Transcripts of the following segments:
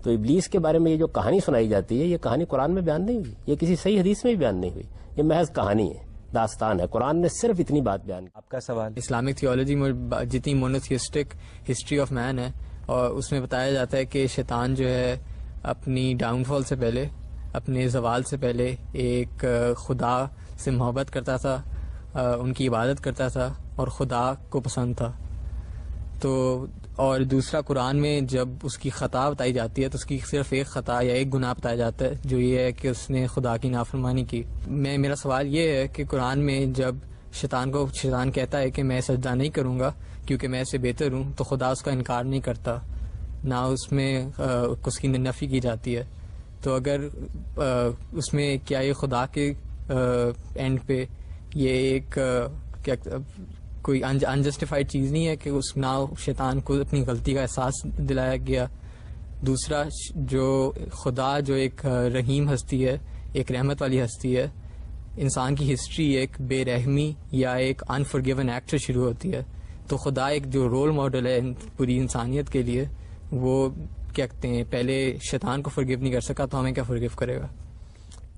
تو ابلیس کے بارے میں یہ جو کہانی سنائی جاتی ہے، یہ کہانی قرآن میں بیان نہیں ہوئی، یہ کسی صحیح حدیث میں بھی بیان نہیں ہوئی، یہ محض کہانی ہے، داستان ہے. قرآن نے صرف اتنی بات بیان کی. آپ کا سوال؟ اسلامک تھیولوجی میں جتنی مونوتھیسٹک ہسٹری آف مین ہے، اور اس میں بتایا جاتا ہے کہ شیطان جو ہے اپنی ڈاؤن فال سے پہلے، اپنے زوال سے پہلے ایک خدا سے محبت کرتا تھا، ان کی عبادت کرتا تھا اور خدا کو پسند تھا. تو اور دوسرا قرآن میں جب اس کی خطا بتائی جاتی ہے تو اس کی صرف ایک خطا یا ایک گناہ بتایا جاتا ہے، جو یہ ہے کہ اس نے خدا کی نافرمانی کی. میرا سوال یہ ہے کہ قرآن میں جب شیطان کہتا ہے کہ میں سجدہ نہیں کروں گا کیونکہ میں اسے بہتر ہوں، تو خدا اس کا انکار نہیں کرتا، نہ اس میں اس کی نفی کی جاتی ہے. تو اگر اس میں کیا یہ خدا کے اینڈ پہ یہ ایک کوئی انجسٹیفائڈ چیز نہیں ہے کہ اس نہ شیطان کو اپنی غلطی کا احساس دلایا گیا؟ دوسرا، جو خدا جو ایک رحیم ہستی ہے، ایک رحمت والی ہستی ہے، انسان کی ہسٹری ایک بے رحمی یا ایک انفرگیون ایکٹ سے شروع ہوتی ہے. تو خدا ایک جو رول ماڈل ہے پوری انسانیت کے لیے، وہ کیا کہتے ہیں پہلے شیطان کو فرگیو نہیں کر سکا تو ہمیں کیا فرگیو کرے گا؟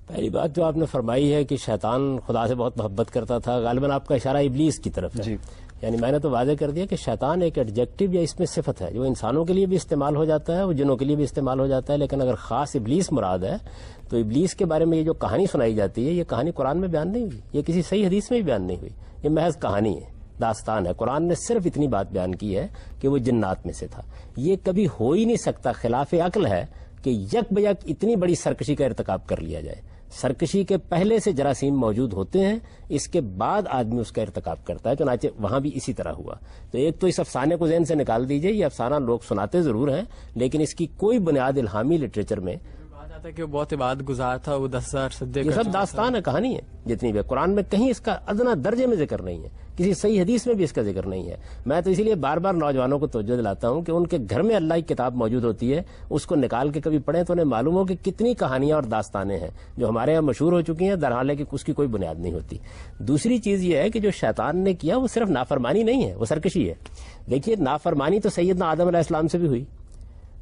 پہلی بات جو آپ نے فرمائی ہے کہ شیطان خدا سے بہت محبت کرتا تھا، غالباً آپ کا اشارہ ابلیس کی طرف ہے. جی. یعنی میں نے تو واضح کر دیا کہ شیطان ایک ایڈجیکٹو یا اس میں صفت ہے جو انسانوں کے لیے بھی استعمال ہو جاتا ہے، وہ جنوں کے لیے بھی استعمال ہو جاتا ہے، لیکن اگر خاص ابلیس مراد ہے تو ابلیس کے بارے میں یہ جو کہانی سنائی جاتی ہے، یہ کہانی قرآن میں بیان نہیں ہوئی، یہ کسی صحیح حدیث میں بھی بیان نہیں ہوئی، یہ محض کہانی ہے، داستان ہے. قرآن نے صرف اتنی بات بیان کی ہے کہ وہ جنات میں سے تھا. یہ کبھی ہو ہی نہیں سکتا، خلاف عقل ہے کہ یک بیک اتنی بڑی سرکشی کا ارتکاب کر لیا جائے. سرکشی کے پہلے سے جراثیم موجود ہوتے ہیں، اس کے بعد آدمی اس کا ارتکاب کرتا ہے. چنانچہ وہاں بھی اسی طرح ہوا. تو ایک تو اس افسانے کو ذہن سے نکال دیجئے، یہ افسانہ لوگ سناتے ضرور ہیں لیکن اس کی کوئی بنیاد الہامی لٹریچر میں ہے کہ وہ بہت عبادت گزار تھا، وہ 10,000 سجدے یہ سب داستان ہے، کہانی ہے جتنی بھی. قرآن میں کہیں اس کا ادنا درجے میں ذکر نہیں ہے، کسی صحیح حدیث میں بھی اس کا ذکر نہیں ہے. میں تو اسی لیے بار بار نوجوانوں کو توجہ دلاتا ہوں کہ ان کے گھر میں اللہ کی کتاب موجود ہوتی ہے، اس کو نکال کے کبھی پڑھیں تو انہیں معلوم ہو کہ کتنی کہانیاں اور داستانیں ہیں جو ہمارے یہاں مشہور ہو چکی ہیں، درحال کہ اس کی کوئی بنیاد نہیں ہوتی. دوسری چیز یہ ہے کہ جو شیطان نے کیا وہ صرف نافرمانی نہیں ہے، وہ سرکشی ہے. دیکھیے، نافرمانی تو سیدنا آدم علیہ السلام سے بھی ہوئی.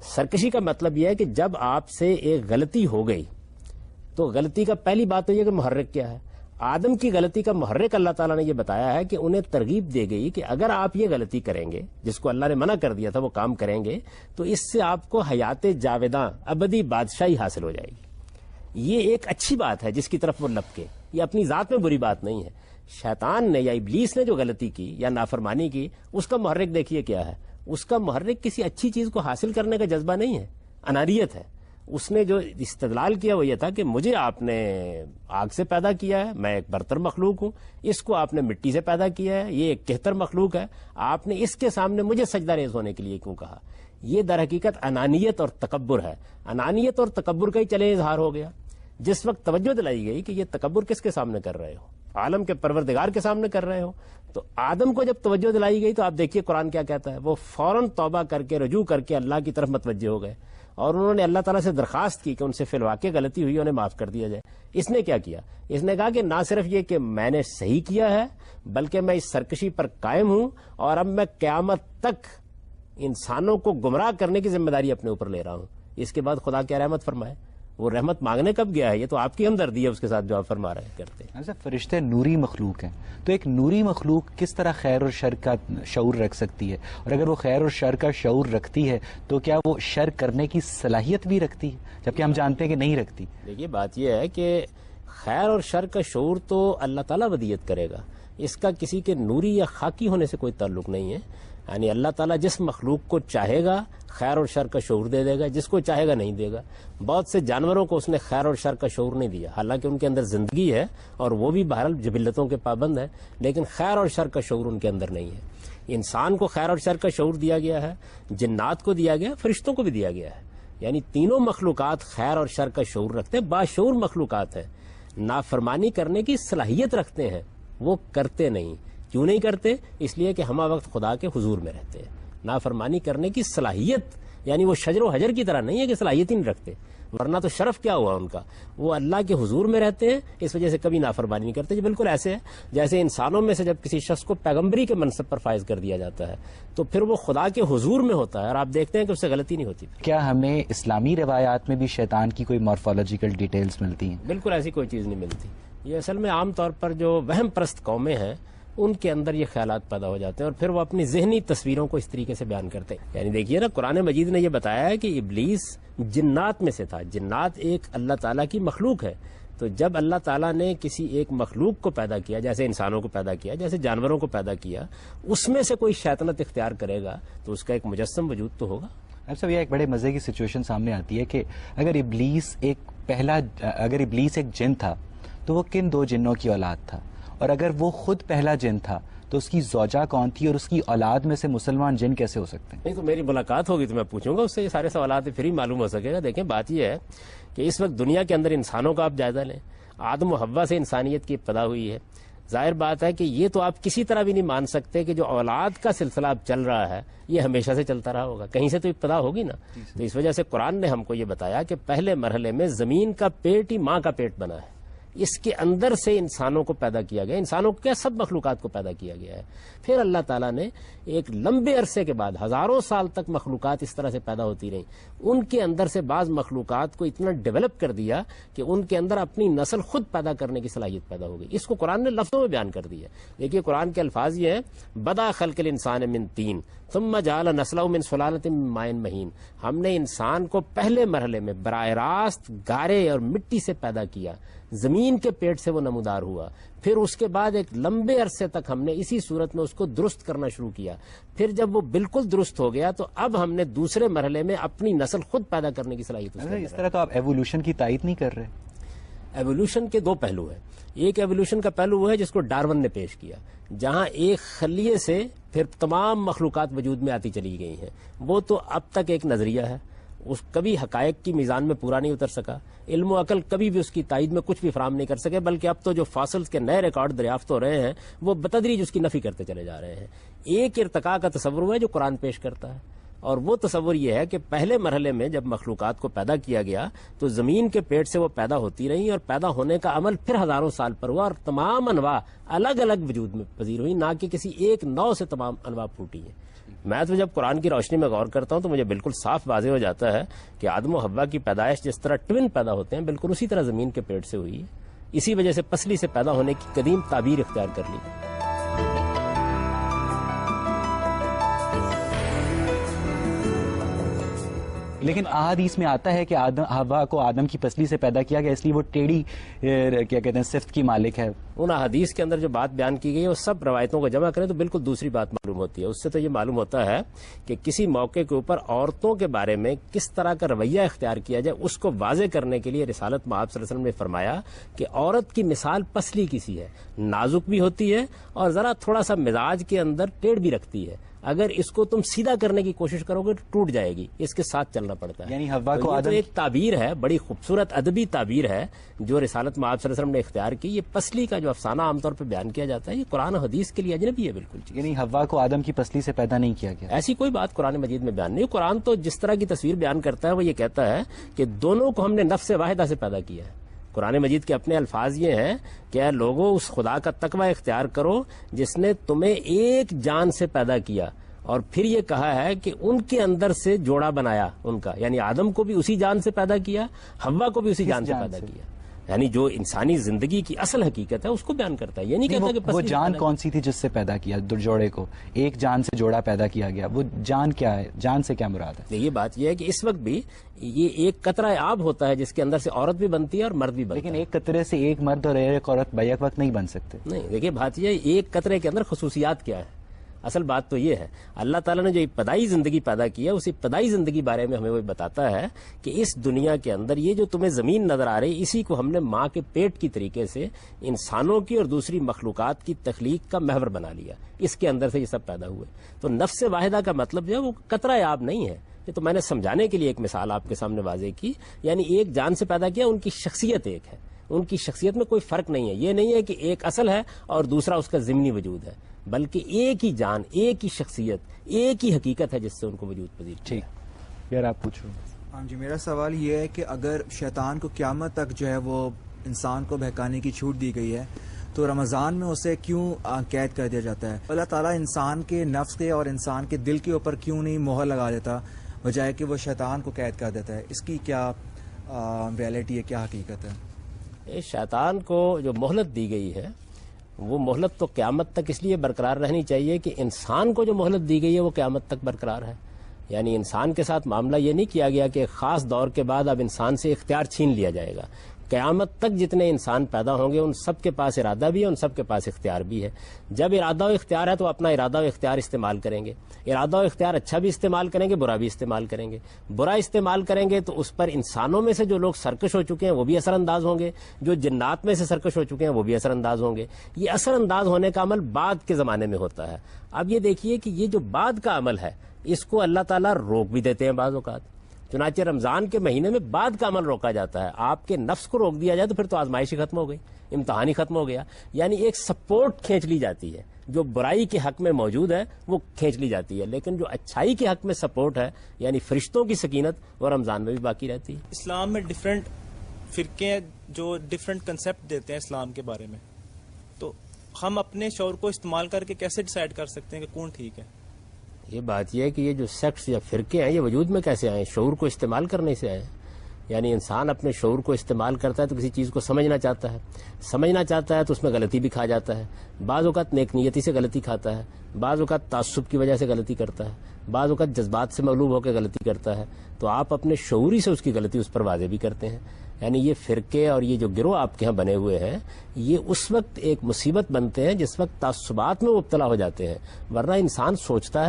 سرکشی کا مطلب یہ ہے کہ جب آپ سے ایک غلطی ہو گئی تو غلطی کا پہلی بات تو یہ کہ محرک کیا ہے. آدم کی غلطی کا محرک اللہ تعالیٰ نے یہ بتایا ہے کہ انہیں ترغیب دے گئی کہ اگر آپ یہ غلطی کریں گے جس کو اللہ نے منع کر دیا تھا وہ کام کریں گے تو اس سے آپ کو حیات جاویداں ابدی بادشاہی حاصل ہو جائے گی. یہ ایک اچھی بات ہے جس کی طرف وہ لپکے، یہ اپنی ذات میں بری بات نہیں ہے. شیطان نے یا ابلیس نے جو غلطی کی یا نافرمانی کی، اس کا محرک دیکھیے کیا ہے. اس کا محرک کسی اچھی چیز کو حاصل کرنے کا جذبہ نہیں ہے، انانیت ہے. اس نے جو استدلال کیا وہ یہ تھا کہ مجھے آپ نے آگ سے پیدا کیا ہے، میں ایک برتر مخلوق ہوں، اس کو آپ نے مٹی سے پیدا کیا ہے، یہ ایک کہتر مخلوق ہے، آپ نے اس کے سامنے مجھے سجدہ ریز ہونے کے لیے کیوں کہا. یہ در حقیقت انانیت اور تکبر ہے. انانیت اور تکبر کا ہی چلے اظہار ہو گیا. جس وقت توجہ دلائی گئی کہ یہ تکبر کس کے سامنے کر رہے ہو، عالم کے پروردگار کے سامنے کر رہے ہو، تو آدم کو جب توجہ دلائی گئی تو آپ دیکھیے قرآن کیا کہتا ہے. وہ فوراً توبہ کر کے رجوع کر کے اللہ کی طرف متوجہ ہو گئے اور انہوں نے اللہ تعالیٰ سے درخواست کی کہ ان سے فی الواقع غلطی ہوئی، انہیں معاف کر دیا جائے. اس نے کیا کیا؟ اس نے کہا کہ نہ صرف یہ کہ میں نے صحیح کیا ہے بلکہ میں اس سرکشی پر قائم ہوں اور اب میں قیامت تک انسانوں کو گمراہ کرنے کی ذمہ داری اپنے اوپر لے رہا ہوں. اس کے بعد خدا کیا رحمت فرمائے. وہ رحمت مانگنے کب گیا ہے؟ یہ تو آپ کی ہمدردی ہے اس کے ساتھ جو آپ فرما رہے کرتے ہیں. فرشتے نوری مخلوق ہیں، تو ایک نوری مخلوق کس طرح خیر اور شر کا شعور رکھ سکتی ہے؟ اور اگر وہ خیر اور شر کا شعور رکھتی ہے تو کیا وہ شر کرنے کی صلاحیت بھی رکھتی ہے، جبکہ ہم جانتے ہیں کہ نہیں رکھتی؟ دیکھیے، بات یہ ہے کہ خیر اور شر کا شعور تو اللہ تعالیٰ ودیت کرے گا، اس کا کسی کے نوری یا خاکی ہونے سے کوئی تعلق نہیں ہے. یعنی اللہ تعالیٰ جس مخلوق کو چاہے گا خیر اور شر کا شعور دے دے گا، جس کو چاہے گا نہیں دے گا. بہت سے جانوروں کو اس نے خیر اور شر کا شعور نہیں دیا، حالانکہ ان کے اندر زندگی ہے اور وہ بھی بہرحال جبلتوں کے پابند ہیں، لیکن خیر اور شر کا شعور ان کے اندر نہیں ہے. انسان کو خیر اور شر کا شعور دیا گیا ہے، جنات کو دیا گیا، فرشتوں کو بھی دیا گیا ہے. یعنی تینوں مخلوقات خیر اور شر کا شعور رکھتے ہیں، باشعور مخلوقات ہیں. نافرمانی کرنے کی صلاحیت رکھتے ہیں، وہ کرتے نہیں. کیوں نہیں کرتے؟ اس لیے کہ ہمہ وقت خدا کے حضور میں رہتے ہیں. نافرمانی کرنے کی صلاحیت یعنی وہ شجر و حجر کی طرح نہیں ہے کہ صلاحیت ہی نہیں رکھتے، ورنہ تو شرف کیا ہوا ان کا، وہ اللہ کے حضور میں رہتے ہیں، اس وجہ سے کبھی نافرمانی نہیں کرتے۔ یہ بالکل ایسے ہے جیسے انسانوں میں سے جب کسی شخص کو پیغمبری کے منصب پر فائز کر دیا جاتا ہے تو پھر وہ خدا کے حضور میں ہوتا ہے اور آپ دیکھتے ہیں کہ اس سے غلطی نہیں ہوتی۔ کیا ہمیں اسلامی روایات میں بھی شیطان کی کوئی مورفولوجیکل ڈیٹیلز ملتی ہیں؟ بالکل ایسی کوئی چیز نہیں ملتی۔ یہ اصل میں عام طور پر جو وہم پرست قومیں ہیں ان کے اندر یہ خیالات پیدا ہو جاتے ہیں اور پھر وہ اپنی ذہنی تصویروں کو اس طریقے سے بیان کرتے ہیں۔ یعنی دیکھیے نا، قرآن مجید نے یہ بتایا ہے کہ ابلیس جنات میں سے تھا۔ جنات ایک اللہ تعالیٰ کی مخلوق ہے، تو جب اللہ تعالیٰ نے کسی ایک مخلوق کو پیدا کیا، جیسے انسانوں کو پیدا کیا، جیسے جانوروں کو پیدا کیا، اس میں سے کوئی شیطنت اختیار کرے گا تو اس کا ایک مجسم وجود تو ہوگا۔ اب سب یہ ایک بڑے مزے کی سچویشن سامنے آتی ہے کہ اگر ابلیس ایک جن تھا تو وہ کن دو جنوں کی اولاد تھا، اور اگر وہ خود پہلا جن تھا تو اس کی زوجہ کون تھی اور اس کی اولاد میں سے مسلمان جن کیسے ہو سکتے ہیں؟ نہیں تو میری ملاقات ہوگی تو میں پوچھوں گا اس سے، یہ سارے سوالات پھر ہی معلوم ہو سکے گا۔ دیکھیں بات یہ ہے کہ اس وقت دنیا کے اندر انسانوں کا آپ جائزہ لیں، آدم و حوا سے انسانیت کی ابتدا ہوئی ہے۔ ظاہر بات ہے کہ یہ تو آپ کسی طرح بھی نہیں مان سکتے کہ جو اولاد کا سلسلہ اب چل رہا ہے یہ ہمیشہ سے چلتا رہا ہوگا، کہیں سے تو ابتدا ہوگی نا۔ تو اس وجہ سے قرآن نے ہم کو یہ بتایا کہ پہلے مرحلے میں زمین کا پیٹ ہی ماں کا پیٹ بنا ہے، اس کے اندر سے انسانوں کو پیدا کیا گیا، انسانوں کو کیا سب مخلوقات کو پیدا کیا گیا ہے۔ پھر اللہ تعالیٰ نے ایک لمبے عرصے کے بعد ہزاروں سال تک مخلوقات اس طرح سے پیدا ہوتی رہیں، ان کے اندر سے بعض مخلوقات کو اتنا ڈیولپ کر دیا کہ ان کے اندر اپنی نسل خود پیدا کرنے کی صلاحیت پیدا ہو گئی۔ اس کو قرآن نے لفظوں میں بیان کر دیا۔ دیکھیے قرآن کے الفاظ یہ ہیں، بدا خلق الانسان من طین ثم جعل نسلہ من سلالۃ من ماء مہین۔ ہم نے انسان کو پہلے مرحلے میں براہ راست گارے اور مٹی سے پیدا کیا، زمین کے پیٹ سے وہ نمودار ہوا، پھر اس کے بعد ایک لمبے عرصے تک ہم نے اسی صورت میں اس کو درست کرنا شروع کیا، پھر جب وہ بالکل درست ہو گیا تو اب ہم نے دوسرے مرحلے میں اپنی نسل خود پیدا کرنے کی صلاحیت۔ اس طرح تو آپ ایوولوشن کی تائید نہیں کر رہے۔ ایوولوشن کے دو پہلو ہیں، ایک ایوولوشن کا پہلو وہ ہے جس کو ڈارون نے پیش کیا، جہاں ایک خلیے سے پھر تمام مخلوقات وجود میں آتی چلی گئی ہیں، وہ تو اب تک ایک نظریہ ہے، اس کبھی حقائق کی میزان میں پورا نہیں اتر سکا، علم و عقل کبھی بھی اس کی تائید میں کچھ بھی فراہم نہیں کر سکے، بلکہ اب تو جو فاسلز کے نئے ریکارڈ دریافت ہو رہے ہیں وہ بتدریج اس کی نفی کرتے چلے جا رہے ہیں۔ ایک ارتقاء کا تصور ہوا ہے جو قرآن پیش کرتا ہے، اور وہ تصور یہ ہے کہ پہلے مرحلے میں جب مخلوقات کو پیدا کیا گیا تو زمین کے پیٹ سے وہ پیدا ہوتی رہیں اور پیدا ہونے کا عمل پھر ہزاروں سال پر ہوا اور تمام انواع الگ الگ وجود میں پذیر ہوئی، نہ کہ کسی ایک نوع سے تمام انواع پھوٹی ہیں۔ میں تو جب قرآن کی روشنی میں غور کرتا ہوں تو مجھے بالکل صاف واضح ہو جاتا ہے کہ آدم و حوا کی پیدائش جس طرح ٹوین پیدا ہوتے ہیں بالکل اسی طرح زمین کے پیٹ سے ہوئی ہے، اسی وجہ سے پسلی سے پیدا ہونے کی قدیم تعبیر اختیار کر لی۔ لیکن احادیث میں آتا ہے کہ حوا کو آدم کی پسلی سے پیدا کیا گیا، اس لیے وہ ٹیڑھی کیا کہتے ہیں صفت کی مالک ہے۔ ان احادیث کے اندر جو بات بیان کی گئی ہے وہ سب روایتوں کو جمع کریں تو بالکل دوسری بات معلوم ہوتی ہے۔ اس سے تو یہ معلوم ہوتا ہے کہ کسی موقع کے اوپر عورتوں کے بارے میں کس طرح کا رویہ اختیار کیا جائے، اس کو واضح کرنے کے لیے رسالت میں آپ صلی اللہ علیہ وسلم نے فرمایا کہ عورت کی مثال پسلی کی سی ہے، نازک بھی ہوتی ہے اور ذرا تھوڑا سا مزاج کے اندر ٹیڑھ بھی رکھتی ہے، اگر اس کو تم سیدھا کرنے کی کوشش کرو گے تو ٹوٹ جائے گی، اس کے ساتھ چلنا پڑتا ہے۔ یعنی حوا کو یہ تو ایک تعبیر ہے، بڑی خوبصورت ادبی تعبیر ہے جو رسالت میں آپ صلی اللہ علیہ وسلم نے اختیار کی۔ یہ پسلی کا جو افسانہ عام طور پہ بیان کیا جاتا ہے یہ قرآن و حدیث کے لیے اجنبی ہے بالکل۔ یعنی حوا کو آدم کی پسلی سے پیدا نہیں کیا گیا، ایسی کوئی بات قرآن مجید میں بیان نہیں۔ قرآن تو جس طرح کی تصویر بیان کرتا ہے وہ یہ کہتا ہے کہ دونوں کو ہم نے نفس واحدہ سے پیدا کیا ہے۔ قرآن مجید کے اپنے الفاظ یہ ہیں کہ اے لوگوں اس خدا کا تقوی اختیار کرو جس نے تمہیں ایک جان سے پیدا کیا، اور پھر یہ کہا ہے کہ ان کے اندر سے جوڑا بنایا ان کا، یعنی آدم کو بھی اسی جان سے پیدا کیا، حوا کو بھی اسی جان سے پیدا کیا، یعنی جو انسانی زندگی کی اصل حقیقت ہے اس کو بیان کرتا ہے۔ یہ نہیں کہتا کہ وہ جان کون سی تھی جس سے پیدا کیا جوڑے کو، ایک جان سے جوڑا پیدا کیا گیا، وہ جان کیا ہے، جان سے کیا مراد ہے؟ یہ بات یہ ہے کہ اس وقت بھی یہ ایک قطرہ آب ہوتا ہے جس کے اندر سے عورت بھی بنتی ہے اور مرد بھی بنتا ہے، لیکن ایک قطرے سے ایک مرد اور ایک عورت بیک وقت نہیں بن سکتے۔ نہیں، دیکھیے بات یہ ہے ایک قطرے کے اندر خصوصیات کیا ہے، اصل بات تو یہ ہے اللہ تعالیٰ نے جو ابتدائی زندگی پیدا کی ہے اس ابتدائی زندگی بارے میں ہمیں وہ بتاتا ہے کہ اس دنیا کے اندر یہ جو تمہیں زمین نظر آ رہی اسی کو ہم نے ماں کے پیٹ کی طریقے سے انسانوں کی اور دوسری مخلوقات کی تخلیق کا محور بنا لیا، اس کے اندر سے یہ سب پیدا ہوئے۔ تو نفس واحدہ کا مطلب جو ہے وہ قطرہ آب نہیں ہے، یہ تو میں نے سمجھانے کے لیے ایک مثال آپ کے سامنے واضح کی، یعنی ایک جان سے پیدا کیا، ان کی شخصیت ایک ہے، ان کی شخصیت میں کوئی فرق نہیں ہے، یہ نہیں ہے کہ ایک اصل ہے اور دوسرا اس کا ضمنی وجود ہے، بلکہ ایک ہی جان، ایک ہی شخصیت، ایک ہی حقیقت ہے جس سے ان کو وجود پذیر کیا۔ یار آپ پوچھو. ہاں جی، میرا سوال یہ ہے کہ اگر شیطان کو قیامت تک جو ہے وہ انسان کو بہکانے کی چھوٹ دی گئی ہے تو رمضان میں اسے کیوں قید کر دیا جاتا ہے؟ اللہ تعالیٰ انسان کے نفس کے اور انسان کے دل کے اوپر کیوں نہیں مہر لگا دیتا بجائے کہ وہ شیطان کو قید کر دیتا ہے؟ اس کی کیا ریئلٹی ہے، کیا حقیقت ہے؟ شیطان کو جو مہلت دی گئی ہے وہ مہلت تو قیامت تک اس لیے برقرار رہنی چاہیے کہ انسان کو جو مہلت دی گئی ہے وہ قیامت تک برقرار ہے. یعنی انسان کے ساتھ معاملہ یہ نہیں کیا گیا کہ ایک خاص دور کے بعد اب انسان سے اختیار چھین لیا جائے گا. قیامت تک جتنے انسان پیدا ہوں گے ان سب کے پاس ارادہ بھی ہے، ان سب کے پاس اختیار بھی ہے. جب ارادہ و اختیار ہے تو اپنا ارادہ و اختیار استعمال کریں گے. ارادہ و اختیار اچھا بھی استعمال کریں گے، برا بھی استعمال کریں گے. برا استعمال کریں گے تو اس پر انسانوں میں سے جو لوگ سرکش ہو چکے ہیں وہ بھی اثر انداز ہوں گے، جو جنات میں سے سرکش ہو چکے ہیں وہ بھی اثر انداز ہوں گے. یہ اثر انداز ہونے کا عمل بعد کے زمانے میں ہوتا ہے. اب یہ دیکھیے کہ یہ جو بعد کا عمل ہے اس کو اللہ تعالیٰ روک بھی دیتے ہیں بعض اوقات. چنانچہ رمضان کے مہینے میں بعد کا عمل روکا جاتا ہے. آپ کے نفس کو روک دیا جائے تو پھر تو آزمائش ہی ختم ہو گئی، امتحان ہی ختم ہو گیا. یعنی ایک سپورٹ کھینچ لی جاتی ہے، جو برائی کے حق میں موجود ہے وہ کھینچ لی جاتی ہے، لیکن جو اچھائی کے حق میں سپورٹ ہے یعنی فرشتوں کی سکینت وہ رمضان میں بھی باقی رہتی ہے. اسلام میں ڈفرینٹ فرقے ہیں جو ڈفرینٹ کنسیپٹ دیتے ہیں اسلام کے بارے میں، تو ہم اپنے شعور کو استعمال کر کے کیسے ڈیسائیڈ کر سکتے ہیں کہ کون ٹھیک ہے؟ یہ بات یہ ہے کہ یہ جو سیکٹس یا فرقے ہیں یہ وجود میں کیسے آئے؟ شعور کو استعمال کرنے سے آئے. یعنی انسان اپنے شعور کو استعمال کرتا ہے تو کسی چیز کو سمجھنا چاہتا ہے تو اس میں غلطی بھی کھا جاتا ہے. بعض اوقات نیک نیتی سے غلطی کھاتا ہے، بعض اوقات تعصب کی وجہ سے غلطی کرتا ہے، بعض اوقات جذبات سے مغلوب ہو کے غلطی کرتا ہے. تو آپ اپنے شعوری سے اس کی غلطی اس پر واضح بھی کرتے ہیں. یعنی یہ فرقے اور یہ جو گروہ آپ کے ہاں بنے ہوئے ہیں یہ اس وقت ایک مصیبت بنتے ہیں جس وقت تعصبات میں مبتلا ہو جاتے ہیں. ورنہ انسان سوچتا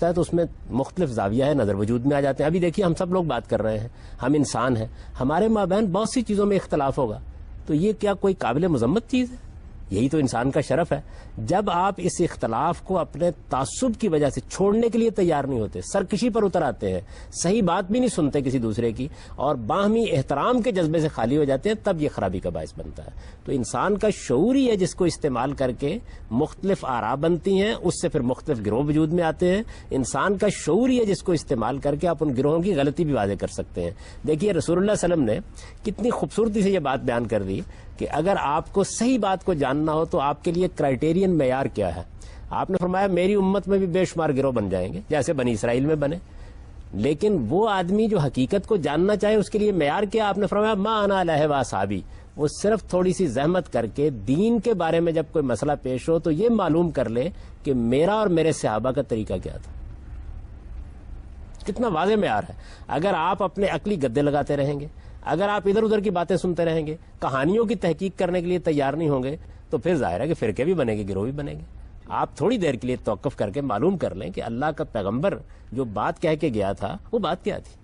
ہے تو اس میں مختلف زاویہ نظر وجود میں آ جاتے ہیں. ابھی دیکھیے ہم سب لوگ بات کر رہے ہیں، ہم انسان ہیں، ہمارے مابین بہت سی چیزوں میں اختلاف ہوگا، تو یہ کیا کوئی قابل مذمت چیز ہے؟ یہی تو انسان کا شرف ہے. جب آپ اس اختلاف کو اپنے تعصب کی وجہ سے چھوڑنے کے لیے تیار نہیں ہوتے، سرکشی پر اتر آتے ہیں، صحیح بات بھی نہیں سنتے کسی دوسرے کی اور باہمی احترام کے جذبے سے خالی ہو جاتے ہیں، تب یہ خرابی کا باعث بنتا ہے. تو انسان کا شعور ہی ہے جس کو استعمال کر کے مختلف آراء بنتی ہیں، اس سے پھر مختلف گروہ وجود میں آتے ہیں. انسان کا شعور ہی ہے جس کو استعمال کر کے آپ ان گروہوں کی غلطی بھی واضح کر سکتے ہیں. دیکھیے رسول اللہ صلی اللہ علیہ وسلم نے کتنی خوبصورتی سے یہ بات بیان کر دی کہ اگر آپ کو صحیح بات کو جاننا ہو تو آپ کے لیے کرائیٹیرین معیار کیا ہے. آپ نے فرمایا میری امت میں بھی بے شمار گروہ بن جائیں گے جیسے بنی اسرائیل میں بنے، لیکن وہ آدمی جو حقیقت کو جاننا چاہے اس کے لیے معیار کیا؟ آپ نے فرمایا ما انا علیہ و اصحابی. وہ صرف تھوڑی سی زحمت کر کے دین کے بارے میں جب کوئی مسئلہ پیش ہو تو یہ معلوم کر لے کہ میرا اور میرے صحابہ کا طریقہ کیا تھا. کتنا واضح معیار ہے. اگر آپ اپنے عقلی گدے لگاتے رہیں گے، اگر آپ ادھر ادھر کی باتیں سنتے رہیں گے، کہانیوں کی تحقیق کرنے کے لیے تیار نہیں ہوں گے تو پھر ظاہر ہے کہ فرقے بھی بنے گے، گروہ بھی بنے گے. آپ تھوڑی دیر کے لیے توقف کر کے معلوم کر لیں کہ اللہ کا پیغمبر جو بات کہہ کے گیا تھا وہ بات کیا تھی.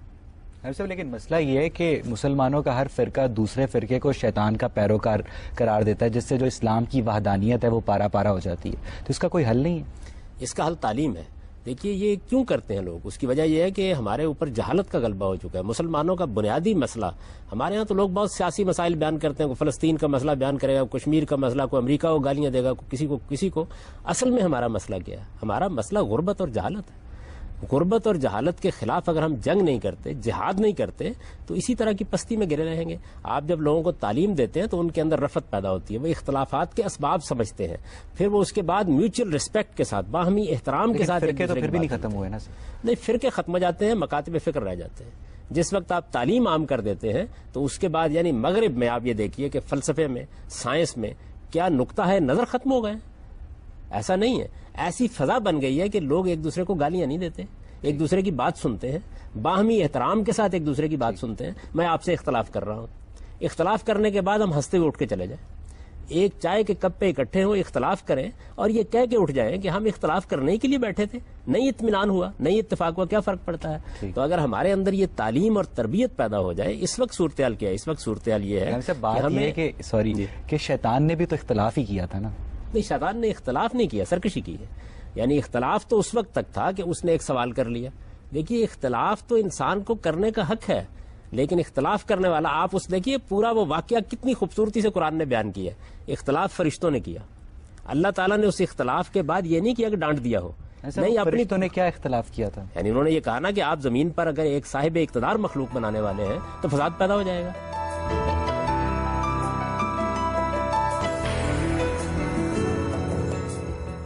صاحب لیکن مسئلہ یہ ہے کہ مسلمانوں کا ہر فرقہ دوسرے فرقے کو شیطان کا پیروکار قرار دیتا ہے، جس سے جو اسلام کی وحدانیت ہے وہ پارا پارا ہو جاتی ہے. تو اس کا کوئی حل نہیں ہے؟ اس کا حل تعلیم ہے. دیکھیے یہ کیوں کرتے ہیں لوگ، اس کی وجہ یہ ہے کہ ہمارے اوپر جہالت کا غلبہ ہو چکا ہے. مسلمانوں کا بنیادی مسئلہ، ہمارے ہاں تو لوگ بہت سیاسی مسائل بیان کرتے ہیں، کوئی فلسطین کا مسئلہ بیان کرے گا، کشمیر کا مسئلہ، کوئی امریکہ کو گالیاں دے گا، کسی کو. اصل میں ہمارا مسئلہ کیا ہے؟ ہمارا مسئلہ غربت اور جہالت ہے. غربت اور جہالت کے خلاف اگر ہم جنگ نہیں کرتے، جہاد نہیں کرتے تو اسی طرح کی پستی میں گرے رہیں گے. آپ جب لوگوں کو تعلیم دیتے ہیں تو ان کے اندر رفت پیدا ہوتی ہے، وہ اختلافات کے اسباب سمجھتے ہیں، پھر وہ اس کے بعد میوچل ریسپیکٹ کے ساتھ، باہمی احترام کے ساتھ. فرقے تو پھر بھی نہیں ختم ہوئے نا؟ نہیں، فرقے ختم ہو جاتے ہیں، مکاتب فکر رہ جاتے ہیں. جس وقت آپ تعلیم عام کر دیتے ہیں تو اس کے بعد یعنی مغرب میں آپ یہ دیکھیے کہ فلسفے میں، سائنس میں کیا نقطہ ہے نظر ختم ہو گئے. ایسا نہیں ہے، ایسی فضا بن گئی ہے کہ لوگ ایک دوسرے کو گالیاں نہیں دیتے، ایک دوسرے کی بات سنتے ہیں، باہمی احترام کے ساتھ ایک دوسرے کی بات سنتے ہیں. میں آپ سے اختلاف کر رہا ہوں، اختلاف کرنے کے بعد ہم ہنستے ہوئے اٹھ کے چلے جائیں، ایک چائے کے کپ پہ اکٹھے ہوں، اختلاف کریں اور یہ کہہ کے اٹھ جائیں کہ ہم اختلاف کرنے کے لیے بیٹھے تھے، نہیں اطمینان ہوا، نہیں اتفاق ہوا، کیا فرق پڑتا ہے؟ تو اگر ہمارے اندر یہ تعلیم اور تربیت پیدا ہو جائے. اس وقت صورتحال کیا ہے؟ اس وقت صورتحال یہ ہے کہ شیطان نے بھی تو اختلاف ہی کیا تھا نا. نہیں، شیطان نے اختلاف نہیں کیا، سرکشی کی ہے. یعنی اختلاف تو اس وقت تک تھا کہ اس نے ایک سوال کر لیا. دیکھیے اختلاف تو انسان کو کرنے کا حق ہے، لیکن اختلاف کرنے والا آپ اس دیکھیے پورا وہ واقعہ کتنی خوبصورتی سے قرآن نے بیان کیا ہے. اختلاف فرشتوں نے کیا، اللہ تعالیٰ نے اس اختلاف کے بعد یہ نہیں کیا کہ ڈانٹ دیا ہو، نہیں اپنی فرشتوں نے کیا اختلاف کیا تھا؟ یعنی انہوں نے یہ کہا نا کہ آپ زمین پر اگر ایک صاحب اقتدار مخلوق بنانے والے ہیں تو فساد پیدا ہو جائے گا.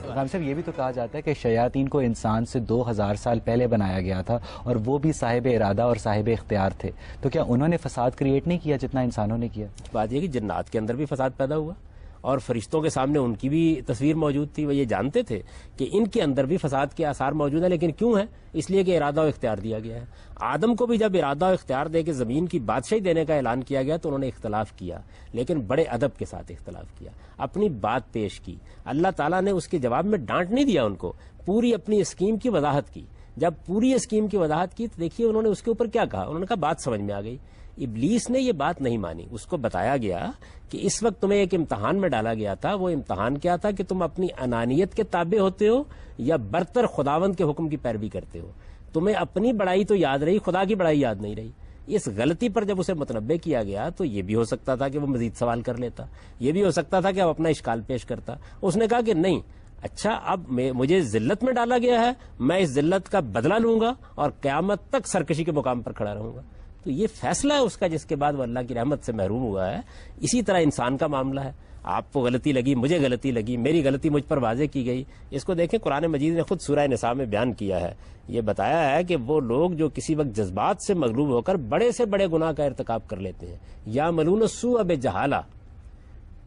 غام صاحب یہ بھی تو کہا جاتا ہے کہ شیاطین کو انسان سے 2000 سال پہلے بنایا گیا تھا اور وہ بھی صاحب ارادہ اور صاحب اختیار تھے، تو کیا انہوں نے فساد کریٹ نہیں کیا جتنا انسانوں نے کیا؟ بات یہ کہ جنات کے اندر بھی فساد پیدا ہوا اور فرشتوں کے سامنے ان کی بھی تصویر موجود تھی. وہ یہ جانتے تھے کہ ان کے اندر بھی فساد کے آثار موجود ہیں، لیکن کیوں ہے؟ اس لیے کہ ارادہ و اختیار دیا گیا ہے. آدم کو بھی جب ارادہ و اختیار دے کے زمین کی بادشاہی دینے کا اعلان کیا گیا تو انہوں نے اختلاف کیا، لیکن بڑے ادب کے ساتھ اختلاف کیا، اپنی بات پیش کی. اللہ تعالیٰ نے اس کے جواب میں ڈانٹ نہیں دیا ان کو، پوری اپنی اسکیم کی وضاحت کی. جب پوری اسکیم کی وضاحت کی تو دیکھیے انہوں نے اس کے اوپر کیا کہا. انہوں نے کہا بات سمجھ میں آ گئی. ابلیس نے یہ بات نہیں مانی. اس کو بتایا گیا کہ اس وقت تمہیں ایک امتحان میں ڈالا گیا تھا. وہ امتحان کیا تھا کہ تم اپنی انانیت کے تابع ہوتے ہو یا برتر خداوند کے حکم کی پیروی کرتے ہو. تمہیں اپنی بڑائی تو یاد رہی، خدا کی بڑائی یاد نہیں رہی. اس غلطی پر جب اسے متنبع کیا گیا تو یہ بھی ہو سکتا تھا کہ وہ مزید سوال کر لیتا، یہ بھی ہو سکتا تھا کہ اب اپنا اشکال پیش کرتا. اس نے کہا کہ نہیں، اچھا اب مجھے ذلت میں ڈالا گیا ہے، میں اس ذلت کا بدلہ لوں گا اور قیامت تک سرکشی کے مقام پر کھڑا رہوں گا. تو یہ فیصلہ ہے اس کا، جس کے بعد وہ اللہ کی رحمت سے محروم ہوا ہے. اسی طرح انسان کا معاملہ ہے. آپ کو غلطی لگی، مجھے غلطی لگی، میری غلطی مجھ پر واضح کی گئی. اس کو دیکھیں قرآن مجید نے خود سورہ نساء میں بیان کیا ہے. یہ بتایا ہے کہ وہ لوگ جو کسی وقت جذبات سے مغلوب ہو کر بڑے سے بڑے گناہ کا ارتکاب کر لیتے ہیں، یا ملون السوء بجہالہ،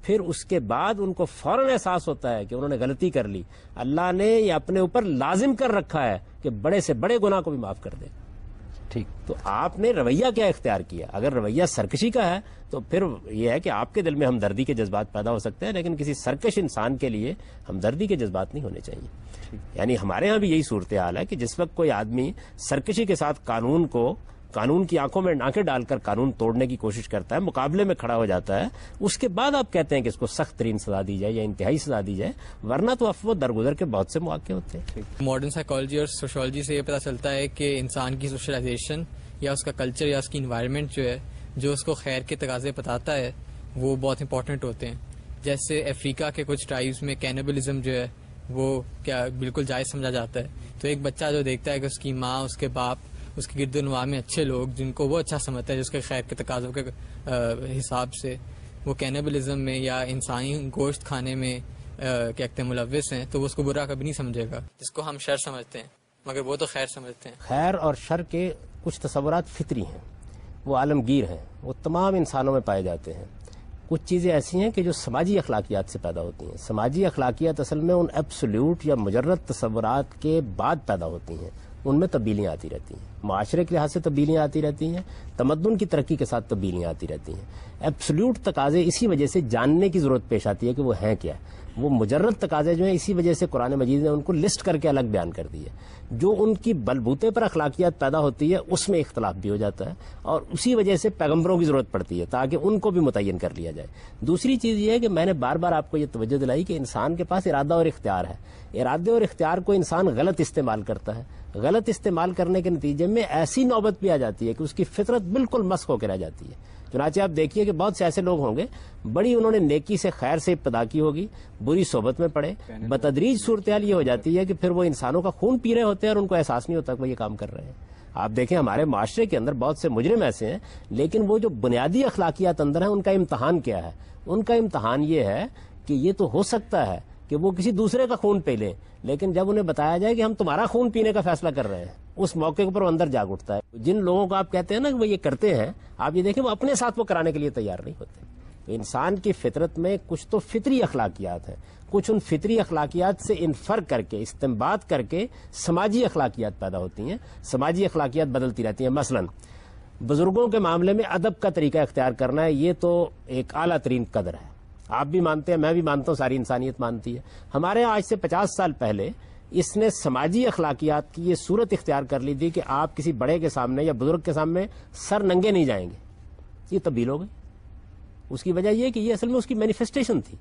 پھر اس کے بعد ان کو فوراً احساس ہوتا ہے کہ انہوں نے غلطی کر لی. اللہ نے یہ اپنے اوپر لازم کر رکھا ہے کہ بڑے سے بڑے گناہ کو بھی معاف کر دے. ٹھیک، تو آپ نے رویہ کیا اختیار کیا؟ اگر رویہ سرکشی کا ہے تو پھر یہ ہے کہ آپ کے دل میں ہمدردی کے جذبات پیدا ہو سکتے ہیں، لیکن کسی سرکش انسان کے لیے ہمدردی کے جذبات نہیں ہونے چاہیے. یعنی ہمارے ہاں بھی یہی صورتحال ہے کہ جس وقت کوئی آدمی سرکشی کے ساتھ قانون کی آنکھوں میں آنکھیں ڈال کر قانون توڑنے کی کوشش کرتا ہے، مقابلے میں کھڑا ہو جاتا ہے، اس کے بعد آپ کہتے ہیں کہ اس کو سخت ترین سزا دی جائے یا انتہائی سزا دی جائے، ورنہ تو افو درگزر کے بہت سے مواقع ہوتے ہیں. ماڈرن سائیکالوجی اور سوشولوجی سے یہ پتہ چلتا ہے کہ انسان کی سوشلائزیشن یا اس کا کلچر یا اس کی انوائرمنٹ جو ہے، جو اس کو خیر کے تقاضے بتاتا ہے، وہ بہت امپورٹنٹ ہوتے ہیں. جیسے افریقہ کے کچھ ٹرائبز میں کینیبلزم جو ہے وہ کیا بالکل جائز سمجھا جاتا ہے. تو ایک بچہ جو دیکھتا ہے کہ اس کی ماں، اس کے باپ، اس کے گرد و نواح میں اچھے لوگ جن کو وہ اچھا سمجھتا ہے، جس کے خیر کے تقاضوں کے حساب سے وہ کینیبلزم میں یا انسانی گوشت کھانے میں کیا کہتے ہیں ملوث ہیں، تو وہ اس کو برا کبھی نہیں سمجھے گا، جس کو ہم شر سمجھتے ہیں، مگر وہ تو خیر سمجھتے ہیں. خیر اور شر کے کچھ تصورات فطری ہیں، وہ عالمگیر ہیں، وہ تمام انسانوں میں پائے جاتے ہیں. کچھ چیزیں ایسی ہیں کہ جو سماجی اخلاقیات سے پیدا ہوتی ہیں. سماجی اخلاقیات اصل میں ان ایبسولوٹ یا مجرد تصورات کے بعد پیدا ہوتی ہیں. ان میں تبدیلیاں آتی رہتی ہیں، معاشرے کے لحاظ سے تبدیلیاں آتی رہتی ہیں، تمدن کی ترقی کے ساتھ تبدیلیاں آتی رہتی ہیں. ایبسولوٹ تقاضے اسی وجہ سے جاننے کی ضرورت پیش آتی ہے کہ وہ ہیں کیا. وہ مجرد تقاضے جو ہیں اسی وجہ سے قرآن مجید نے ان کو لسٹ کر کے الگ بیان کر دی ہے. جو ان کی بلبوتے پر اخلاقیات پیدا ہوتی ہے اس میں اختلاف بھی ہو جاتا ہے، اور اسی وجہ سے پیغمبروں کی ضرورت پڑتی ہے تاکہ ان کو بھی متعین کر لیا جائے. دوسری چیز یہ ہے کہ میں نے بار بار آپ کو یہ توجہ دلائی کہ انسان کے پاس ارادہ اور اختیار ہے. ارادے اور اختیار کو انسان غلط استعمال کرتا ہے. غلط استعمال کرنے کے نتیجے میں ایسی نوبت بھی آ جاتی ہے کہ اس کی فطرت بالکل مسخ ہو کے رہ جاتی ہے. چنانچہ آپ دیکھیے کہ بہت سے ایسے لوگ ہوں گے، بڑی انہوں نے نیکی سے خیر سے ابتدا کی ہوگی، بری صحبت میں پڑے، بتدریج صورتحال یہ ہو جاتی ہے کہ پھر وہ انسانوں کا خون پی رہے ہوتے ہیں اور ان کو احساس نہیں ہوتا کہ وہ یہ کام کر رہے ہیں. آپ دیکھیں ہمارے معاشرے کے اندر بہت سے مجرم ایسے ہیں، لیکن وہ جو بنیادی اخلاقیات اندر ہیں ان کا امتحان کیا ہے؟ ان کا امتحان یہ ہے کہ یہ تو ہو سکتا ہے کہ وہ کسی دوسرے کا خون پی لیں، لیکن جب انہیں بتایا جائے کہ ہم تمہارا خون پینے کا فیصلہ کر رہے ہیں، اس موقع پر وہ اندر جاگ اٹھتا ہے. جن لوگوں کو آپ کہتے ہیں نا کہ وہ یہ کرتے ہیں، آپ یہ دیکھیں وہ اپنے ساتھ وہ کرانے کے لیے تیار نہیں ہوتے. تو انسان کی فطرت میں کچھ تو فطری اخلاقیات ہیں، کچھ ان فطری اخلاقیات سے انفر کر کے استنباط کر کے سماجی اخلاقیات پیدا ہوتی ہیں. سماجی اخلاقیات بدلتی رہتی ہیں. مثلا بزرگوں کے معاملے میں ادب کا طریقہ اختیار کرنا ہے، یہ تو ایک اعلیٰ ترین قدر ہے. آپ بھی مانتے ہیں، میں بھی مانتا ہوں، ساری انسانیت مانتی ہے. ہمارے آج سے 50 سال پہلے اس نے سماجی اخلاقیات کی یہ صورت اختیار کر لی تھی کہ آپ کسی بڑے کے سامنے یا بزرگ کے سامنے سر ننگے نہیں جائیں گے. یہ تبدیل ہو گئی. اس کی وجہ یہ کہ یہ اصل میں اس کی مینیفیسٹیشن تھی.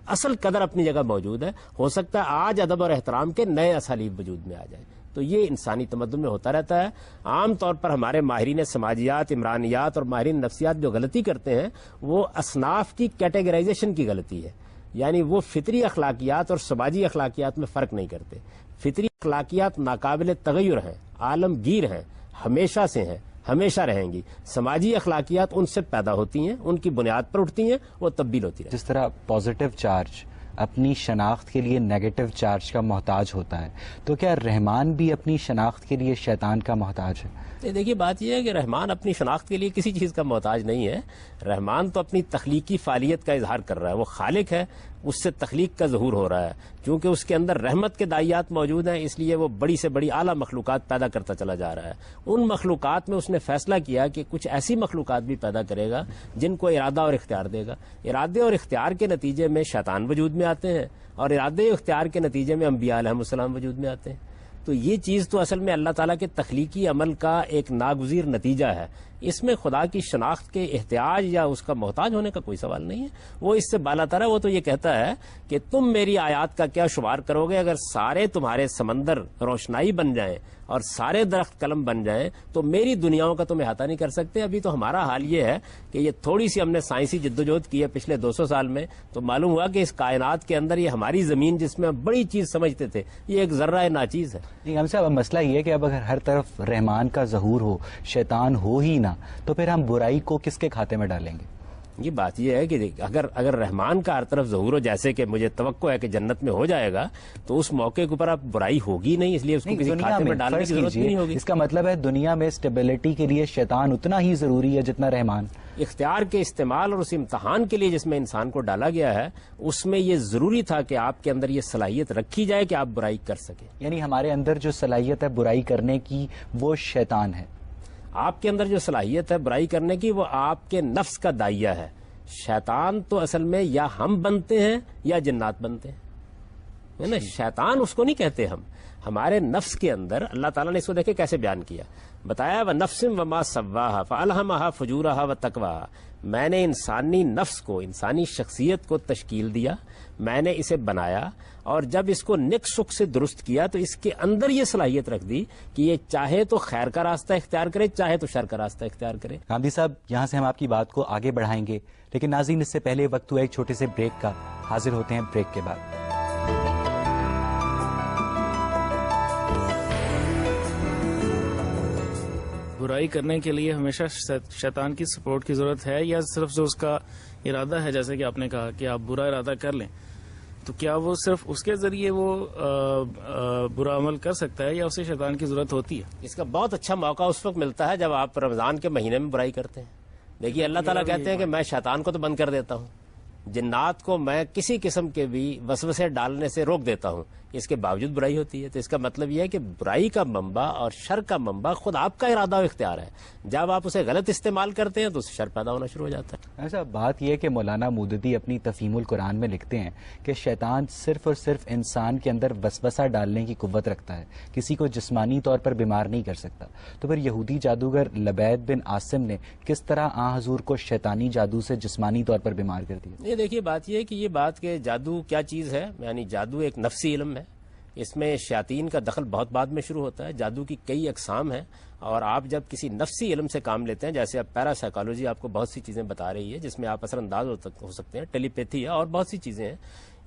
اصل قدر اپنی جگہ موجود ہے. ہو سکتا ہے آج ادب اور احترام کے نئے اسالیب وجود میں آ جائیں. تو یہ انسانی تمدن میں ہوتا رہتا ہے. عام طور پر ہمارے ماہرین سماجیات، عمرانیات اور ماہرین نفسیات جو غلطی کرتے ہیں وہ اصناف کی کیٹیگرائزیشن کی غلطی ہے. یعنی وہ فطری اخلاقیات اور سماجی اخلاقیات میں فرق نہیں کرتے. فطری اخلاقیات ناقابل تغیر ہیں, عالمگیر ہیں, ہمیشہ سے ہیں, ہمیشہ رہیں گی. سماجی اخلاقیات ان سے پیدا ہوتی ہیں, ان کی بنیاد پر اٹھتی ہیں, وہ تبدیل ہوتی رہتی ہیں. جس طرح پازیٹو چارج اپنی شناخت کے لیے نیگیٹو چارج کا محتاج ہوتا ہے, تو کیا رحمان بھی اپنی شناخت کے لیے شیطان کا محتاج ہے؟ دیکھیے بات یہ ہے کہ رحمان اپنی شناخت کے لیے کسی چیز کا محتاج نہیں ہے. رحمان تو اپنی تخلیقی فعالیت کا اظہار کر رہا ہے. وہ خالق ہے, اس سے تخلیق کا ظہور ہو رہا ہے. چونکہ اس کے اندر رحمت کے دائیات موجود ہیں, اس لیے وہ بڑی سے بڑی اعلیٰ مخلوقات پیدا کرتا چلا جا رہا ہے. ان مخلوقات میں اس نے فیصلہ کیا کہ کچھ ایسی مخلوقات بھی پیدا کرے گا جن کو ارادہ اور اختیار دے گا. ارادے اور اختیار کے نتیجے میں شیطان وجود میں آتے ہیں, اور ارادے اور اختیار کے نتیجے میں انبیاء علیہ السلام وجود میں آتے ہیں. تو یہ چیز تو اصل میں اللہ تعالیٰ کے تخلیقی عمل کا ایک ناگزیر نتیجہ ہے. اس میں خدا کی شناخت کے احتیاج یا اس کا محتاج ہونے کا کوئی سوال نہیں ہے. وہ اس سے بالا تر ہے. وہ تو یہ کہتا ہے کہ تم میری آیات کا کیا شمار کرو گے؟ اگر سارے تمہارے سمندر روشنائی بن جائیں اور سارے درخت قلم بن جائیں تو میری دنیاؤں کا تم احاطہ نہیں کر سکتے. ابھی تو ہمارا حال یہ ہے کہ یہ تھوڑی سی ہم نے سائنسی جدوجہد کی ہے پچھلے 200 سال میں, تو معلوم ہوا کہ اس کائنات کے اندر یہ ہماری زمین جس میں ہم بڑی چیز سمجھتے تھے, یہ ایک ذرہ ناچیز ہے. ہم صاحب مسئلہ یہ ہے کہ اب اگر ہر طرف رحمان کا ظہور ہو, شیطان ہو ہی نہ, تو پھر ہم برائی کو کس کے کھاتے میں ڈالیں گے؟ یہ بات یہ ہے کہ اگر رحمان کا ہر طرف ظہور ہو, جیسے کہ مجھے توقع ہے کہ جنت میں ہو جائے گا, تو اس موقع کے اوپر اب برائی ہوگی نہیں, اس لیے اس کو کسی کھاتے میں ڈالنے کی ضرورت نہیں ہوگی. اس کا مطلب ہے دنیا میں اسٹیبلٹی کے لیے شیطان اتنا ہی ضروری ہے جتنا رحمان. اختیار کے استعمال اور اس امتحان کے لیے جس میں انسان کو ڈالا گیا ہے, اس میں یہ ضروری تھا کہ آپ کے اندر یہ صلاحیت رکھی جائے کہ آپ برائی کر سکیں. یعنی ہمارے اندر جو صلاحیت ہے برائی کرنے کی وہ شیطان ہے. آپ کے اندر جو صلاحیت ہے برائی کرنے کی وہ آپ کے نفس کا دائیہ ہے. شیطان تو اصل میں یا ہم بنتے ہیں یا جنات بنتے ہیں, نا. شیطان اس کو نہیں کہتے ہم. ہمارے نفس کے اندر اللہ تعالیٰ نے اس کو دیکھے کیسے بیان کیا, بتایا وَنَفْسٍ وَمَا سَوَّاهَا فَأَلْهَمَهَا فُجُورَهَا وَتَقْوَاهَا. میں نے انسانی نفس کو, انسانی شخصیت کو تشکیل دیا, میں نے اسے بنایا, اور جب اس کو نک سک سے درست کیا تو اس کے اندر یہ صلاحیت رکھ دی کہ یہ چاہے تو خیر کا راستہ اختیار کرے, چاہے تو شر کا راستہ اختیار کرے. گاندھی صاحب, یہاں سے ہم آپ کی بات کو آگے بڑھائیں گے, لیکن ناظرین اس سے پہلے وقت ہوا ایک چھوٹے سے بریک کا. حاضر ہوتے ہیں بریک کے بعد. برائی کرنے کے لیے ہمیشہ شیطان کی سپورٹ کی ضرورت ہے, یا صرف جو اس کا ارادہ ہے, جیسے کہ آپ نے کہا کہ آپ برا ارادہ کر لیں, تو کیا وہ صرف اس کے ذریعے وہ برا عمل کر سکتا ہے, یا اسے شیطان کی ضرورت ہوتی ہے؟ اس کا بہت اچھا موقع اس وقت ملتا ہے جب آپ رمضان کے مہینے میں برائی کرتے ہیں. دیکھیے اللہ تعالیٰ کہتے ہیں کہ میں شیطان کو تو بند کر دیتا ہوں, جنات کو میں کسی قسم کے بھی وسوسے ڈالنے سے روک دیتا ہوں, اس کے باوجود برائی ہوتی ہے. تو اس کا مطلب یہ ہے کہ برائی کا منبع اور شر کا منبع خود آپ کا ارادہ و اختیار ہے. جب آپ اسے غلط استعمال کرتے ہیں تو اس سے شر پیدا ہونا شروع ہو جاتا ہے. ایسا بات یہ ہے کہ مولانا مودودی اپنی تفہیم القرآن میں لکھتے ہیں کہ شیطان صرف اور صرف انسان کے اندر وسوسہ ڈالنے کی قوت رکھتا ہے, کسی کو جسمانی طور پر بیمار نہیں کر سکتا. تو پھر یہودی جادوگر لبید بن عاصم نے کس طرح آن حضور کو شیطانی جادو سے جسمانی طور پر بیمار کر دیا؟ یہ دیکھیے بات یہ ہے کہ یہ بات کہ جادو کیا چیز ہے, یعنی جادو ایک نفسی علم ہے, اس میں شیاطین کا دخل بہت بعد میں شروع ہوتا ہے. جادو کی کئی اقسام ہیں, اور آپ جب کسی نفسی علم سے کام لیتے ہیں, جیسے اب پیرا سائیکالوجی آپ کو بہت سی چیزیں بتا رہی ہے جس میں آپ اثر انداز ہو سکتے ہیں, ٹیلی پیتھی ہے اور بہت سی چیزیں ہیں,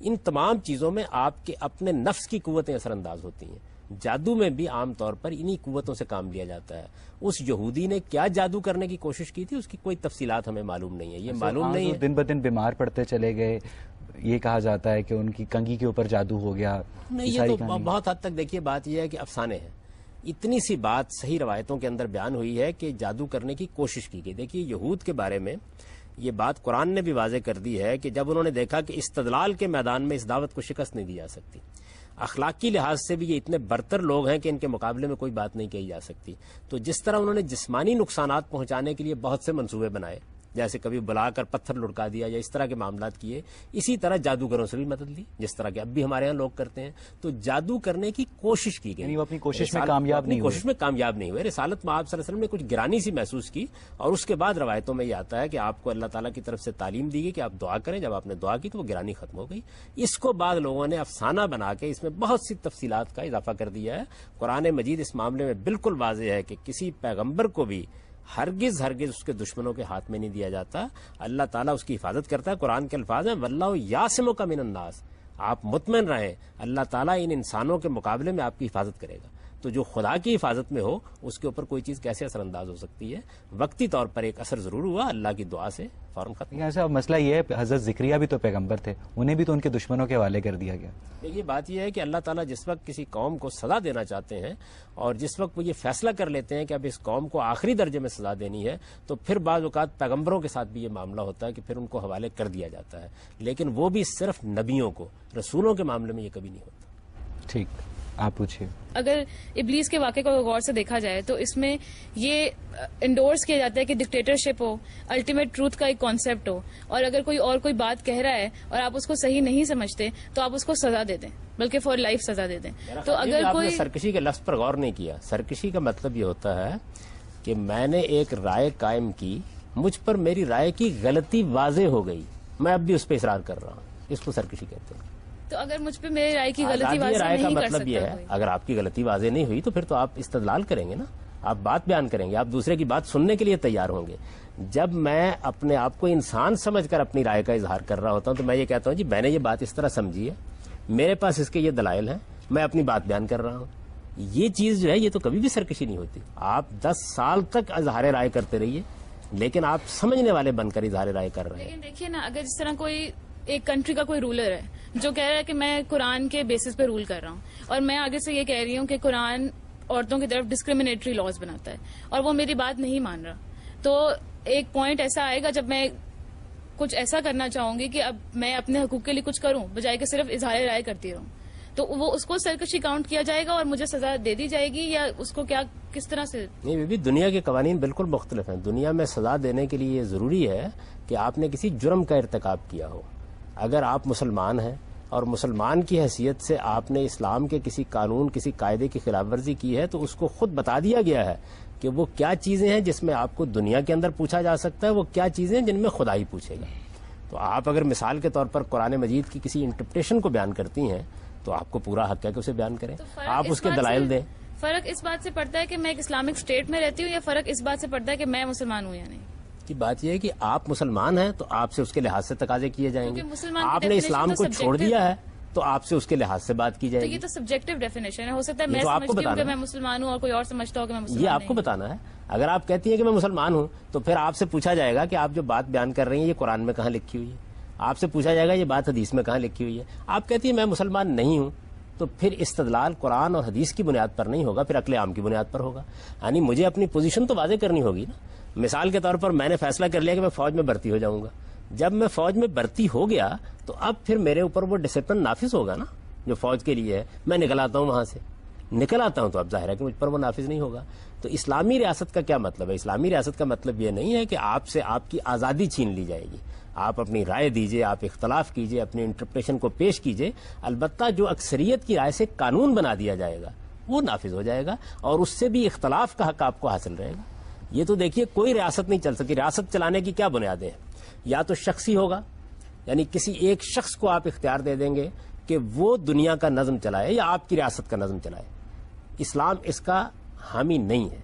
ان تمام چیزوں میں آپ کے اپنے نفس کی قوتیں اثر انداز ہوتی ہیں. جادو میں بھی عام طور پر انہی قوتوں سے کام لیا جاتا ہے. اس یہودی نے کیا جادو کرنے کی کوشش کی تھی اس کی کوئی تفصیلات ہمیں معلوم نہیں ہے. یہ معلوم نہیں ہے, دن بدن بیمار پڑتے چلے گئے, یہ کہا جاتا ہے کہ ان کی کنگھی کے اوپر جادو ہو گیا. نہیں, یہ تو بہت حد تک دیکھیے بات یہ ہے کہ افسانے ہیں. اتنی سی بات صحیح روایتوں کے اندر بیان ہوئی ہے کہ جادو کرنے کی کوشش کی گئی. دیکھیے یہود کے بارے میں یہ بات قرآن نے بھی واضح کر دی ہے کہ جب انہوں نے دیکھا کہ استدلال کے میدان میں اس دعوت کو شکست نہیں دی جا سکتی, اخلاقی لحاظ سے بھی یہ اتنے برتر لوگ ہیں کہ ان کے مقابلے میں کوئی بات نہیں کہی جا سکتی, تو جس طرح انہوں نے جسمانی نقصانات پہنچانے کے لیے بہت سے منصوبے بنائے, جیسے کبھی بلا کر پتھر لڑکا دیا یا اس طرح کے معاملات کیے, اسی طرح جادوگروں سے بھی مدد لی جس طرح کہ اب بھی ہمارے یہاں لوگ کرتے ہیں. تو جادو کرنے کی کوشش کی گئی, یعنی وہ اپنی کوشش میں کامیاب نہیں ہوئے. رسالت مآب صلی اللہ علیہ وسلم نے کچھ گرانی سی محسوس کی, اور اس کے بعد روایتوں میں یہ آتا ہے کہ آپ کو اللہ تعالیٰ کی طرف سے تعلیم دی گئی کہ آپ دعا کریں. جب آپ نے دعا کی تو وہ گرانی ختم ہو گئی. اس کو بعد لوگوں نے افسانہ بنا کے اس میں بہت سی تفصیلات کا اضافہ کر دیا ہے. قرآن مجید اس معاملے میں بالکل واضح ہے کہ کسی پیغمبر کو بھی ہرگز ہرگز اس کے دشمنوں کے ہاتھ میں نہیں دیا جاتا. اللہ تعالیٰ اس کی حفاظت کرتا ہے. قرآن کے الفاظ ہیں واللہ یعصمک من الناس. آپ مطمئن رہیں اللہ تعالیٰ ان انسانوں کے مقابلے میں آپ کی حفاظت کرے گا. تو جو خدا کی حفاظت میں ہو اس کے اوپر کوئی چیز کیسے اثر انداز ہو سکتی ہے؟ وقتی طور پر ایک اثر ضرور ہوا, اللہ کی دعا سے فوراً ختم. ایسا مسئلہ یہ ہے, حضرت زکریا بھی تو پیغمبر تھے, انہیں بھی تو ان کے دشمنوں کے حوالے کر دیا گیا. دیکھیے بات یہ ہے کہ اللہ تعالیٰ جس وقت کسی قوم کو سزا دینا چاہتے ہیں اور جس وقت وہ یہ فیصلہ کر لیتے ہیں کہ اب اس قوم کو آخری درجے میں سزا دینی ہے, تو پھر بعض اوقات پیغمبروں کے ساتھ بھی یہ معاملہ ہوتا ہے کہ پھر ان کو حوالے کر دیا جاتا ہے, لیکن وہ بھی صرف نبیوں کو, رسولوں کے معاملے میں یہ کبھی نہیں ہوتا. ٹھیک, آپ پوچھیے. اگر ابلیس کے واقعے کو غور سے دیکھا جائے تو اس میں یہ انڈورس کیا جاتا ہے کہ ڈکٹیٹرشپ ہو, الٹیمیٹ ٹروتھ کا ایک کانسیپٹ ہو, اور اگر کوئی بات کہہ رہا ہے اور آپ اس کو صحیح نہیں سمجھتے تو آپ اس کو سزا دے دیں, بلکہ فار لائف سزا دے دیں. تو اگر آپ کوئی نے سرکشی کے لفظ پر غور نہیں کیا. سرکشی کا مطلب یہ ہوتا ہے کہ میں نے ایک رائے قائم کی, مجھ پر میری رائے کی غلطی واضح ہو گئی, میں اب بھی اس پہ اصرار کر رہا ہوں, اس کو سرکشی کہتے ہیں. تو اگر مجھ پہ میری رائے کی غلطی آزادی واضح رائے کا نہیں کر مطلب یہ سکتا ہے کوئی. اگر آپ کی غلطی واضح نہیں ہوئی تو پھر تو آپ استدلال کریں گے نا, آپ بات بیان کریں گے, آپ دوسرے کی بات سننے کے لیے تیار ہوں گے. جب میں اپنے آپ کو انسان سمجھ کر اپنی رائے کا اظہار کر رہا ہوتا ہوں تو میں یہ کہتا ہوں جی میں نے یہ بات اس طرح سمجھی ہے, میرے پاس اس کے یہ دلائل ہیں, میں اپنی بات بیان کر رہا ہوں. یہ چیز جو ہے یہ تو کبھی بھی سرکشی نہیں ہوتی. آپ 10 سال تک اظہار رائے کرتے رہیے لیکن آپ سمجھنے والے بن کر اظہار رائے کر رہے ہیں. لیکن دیکھیے نا, اگر جس طرح کوئی ایک کنٹری کا کوئی رولر ہے جو کہہ رہا ہے کہ میں قرآن کے بیسس پہ رول کر رہا ہوں, اور میں آگے سے یہ کہہ رہی ہوں کہ قرآن عورتوں کی طرف ڈسکریمنیٹری لاز بناتا ہے, اور وہ میری بات نہیں مان رہا, تو ایک پوائنٹ ایسا آئے گا جب میں کچھ ایسا کرنا چاہوں گی کہ اب میں اپنے حقوق کے لیے کچھ کروں بجائے کہ صرف اظہار رائے کرتی رہوں, تو وہ اس کو سرکشی کاؤنٹ کیا جائے گا اور مجھے سزا دے دی جائے گی, یا اس کو کیا کس طرح سے؟ نہیں بھی دنیا کے قوانین بالکل مختلف ہیں. دنیا میں سزا دینے کے لیے یہ ضروری ہے کہ آپ نے کسی جرم کا ارتکاب کیا ہو. اگر آپ مسلمان ہیں اور مسلمان کی حیثیت سے آپ نے اسلام کے کسی قانون کسی قاعدے کی خلاف ورزی کی ہے تو اس کو خود بتا دیا گیا ہے کہ وہ کیا چیزیں ہیں جس میں آپ کو دنیا کے اندر پوچھا جا سکتا ہے, وہ کیا چیزیں ہیں جن میں خدا ہی پوچھے گا. تو آپ اگر مثال کے طور پر قرآن مجید کی کسی انٹرپریٹیشن کو بیان کرتی ہیں تو آپ کو پورا حق ہے کہ اسے بیان کریں, آپ اس کے دلائل دیں. فرق اس بات سے پڑتا ہے کہ میں ایک اسلامک اسٹیٹ میں رہتی ہوں, یا فرق اس بات سے پڑتا ہے کہ میں مسلمان ہوں یا نہیں؟ کی بات یہ ہے کہ آپ مسلمان ہیں تو آپ سے اس کے لحاظ سے تقاضے کیے جائیں گے. کیونکہ مسلمان کی آپ نے definition اسلام تو کو چھوڑ subjective دیا ہے. ہے تو آپ سے اس کے لحاظ سے بات کی جائے تو گی. یہ تو سبجیکٹو ڈیفینیشن ہے, ہو سکتا ہے یہ میں تو آپ کو سمجھتی ہوں بتانا کہ ہے. میں مسلمان ہوں اور کوئی اور سمجھتا ہو کہ میں مسلمان یہ آپ کو نہیں. بتانا ہے. اگر آپ کہتی ہیں کہ میں مسلمان ہوں تو پھر آپ سے پوچھا جائے گا کہ آپ جو بات بیان کر رہی ہیں یہ قرآن میں کہاں لکھی ہوئی ہے, آپ سے پوچھا جائے گا یہ بات حدیث میں کہاں لکھی ہوئی ہے. آپ کہتی ہیں میں مسلمان نہیں ہوں تو پھر استدلال قرآن اور حدیث کی بنیاد پر نہیں ہوگا, پھر عقل عام کی بنیاد پر ہوگا. یعنی مجھے اپنی پوزیشن تو واضح کرنی ہوگی نا. مثال کے طور پر میں نے فیصلہ کر لیا کہ میں فوج میں بھرتی ہو جاؤں گا. جب میں فوج میں بھرتی ہو گیا تو اب پھر میرے اوپر وہ ڈسپلن نافذ ہوگا نا جو فوج کے لیے ہے. میں نکل آتا ہوں وہاں سے, نکل آتا ہوں تو اب ظاہر ہے کہ مجھ پر وہ نافذ نہیں ہوگا. تو اسلامی ریاست کا کیا مطلب ہے؟ اسلامی ریاست کا مطلب یہ نہیں ہے کہ آپ سے آپ کی آزادی چھین لی جائے گی. آپ اپنی رائے دیجئے, آپ اختلاف کیجئے, اپنی انٹرپریشن کو پیش کیجئے, البتہ جو اکثریت کی رائے سے قانون بنا دیا جائے گا وہ نافذ ہو جائے گا اور اس سے بھی اختلاف کا حق آپ کو حاصل رہے گا. یہ تو دیکھیے کوئی ریاست نہیں چل سکتی. ریاست چلانے کی کیا بنیادیں ہیں؟ یا تو شخصی ہوگا, یعنی کسی ایک شخص کو آپ اختیار دے دیں گے کہ وہ دنیا کا نظم چلائے یا آپ کی ریاست کا نظم چلائے. اسلام اس کا حامی نہیں ہے.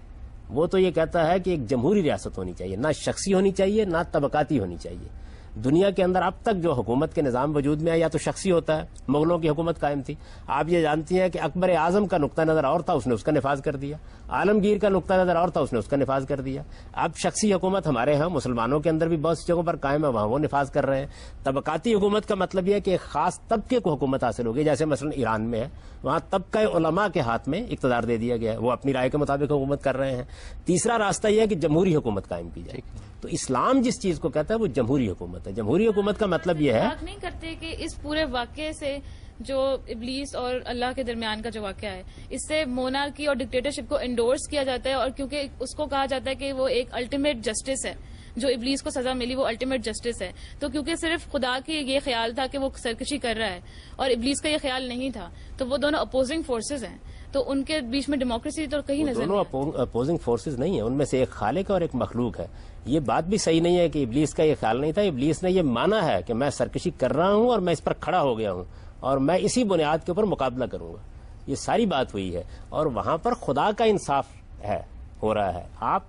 وہ تو یہ کہتا ہے کہ ایک جمہوری ریاست ہونی چاہیے, نہ شخصی ہونی چاہیے نہ طبقاتی ہونی چاہیے. دنیا کے اندر اب تک جو حکومت کے نظام وجود میں ہے یا تو شخصی ہوتا ہے, مغلوں کی حکومت قائم تھی. آپ یہ جانتی ہیں کہ اکبر اعظم کا نقطہ نظر اور تھا, اس نے اس کا نفاذ کر دیا. عالمگیر کا نقطہ نظر اور تھا, اس نے اس کا نفاذ کر دیا. اب شخصی حکومت ہمارے ہاں مسلمانوں کے اندر بھی بہت سی جگہوں پر قائم ہے, وہاں وہ نفاذ کر رہے ہیں. طبقاتی حکومت کا مطلب یہ ہے کہ ایک خاص طبقے کو حکومت حاصل ہوگی, جیسے مثلا ایران میں ہے, وہاں طبقہ علماء کے ہاتھ میں اقتدار دے دیا گیا ہے, وہ اپنی رائے کے مطابق حکومت کر رہے ہیں. تیسرا راستہ یہ ہے کہ جمہوری حکومت قائم کی جائے. تو اسلام جس چیز کو کہتا ہے وہ جمہوری حکومت ہے. جمہوری حکومت کا مطلب یہ ہے, نہیں کرتے کہ اس پورے واقعے سے جو ابلیس اور اللہ کے درمیان کا جو واقعہ ہے, اس سے مونارکی اور ڈکٹیٹرشپ کو انڈورس کیا جاتا ہے, اور کیونکہ اس کو کہا جاتا ہے کہ وہ ایک الٹیمیٹ جسٹس ہے, جو ابلیس کو سزا ملی وہ الٹیمیٹ جسٹس ہے. تو کیونکہ صرف خدا کی یہ خیال تھا کہ وہ سرکشی کر رہا ہے اور ابلیس کا یہ خیال نہیں تھا, تو وہ دونوں اپوزنگ فورسز ہیں, تو ان کے بیچ میں ڈیموکریسی تو کہیں نظر دونوں اپوزنگ فورسز نہیں ہیں, ان میں سے ایک خالق اور ایک مخلوق ہے. یہ بات بھی صحیح نہیں ہے کہ ابلیس کا یہ خیال نہیں تھا. ابلیس نے یہ مانا ہے کہ میں سرکشی کر رہا ہوں اور میں اس پر کھڑا ہو گیا ہوں اور میں اسی بنیاد کے اوپر مقابلہ کروں گا. یہ ساری بات ہوئی ہے اور وہاں پر خدا کا انصاف ہے ہو رہا ہے. آپ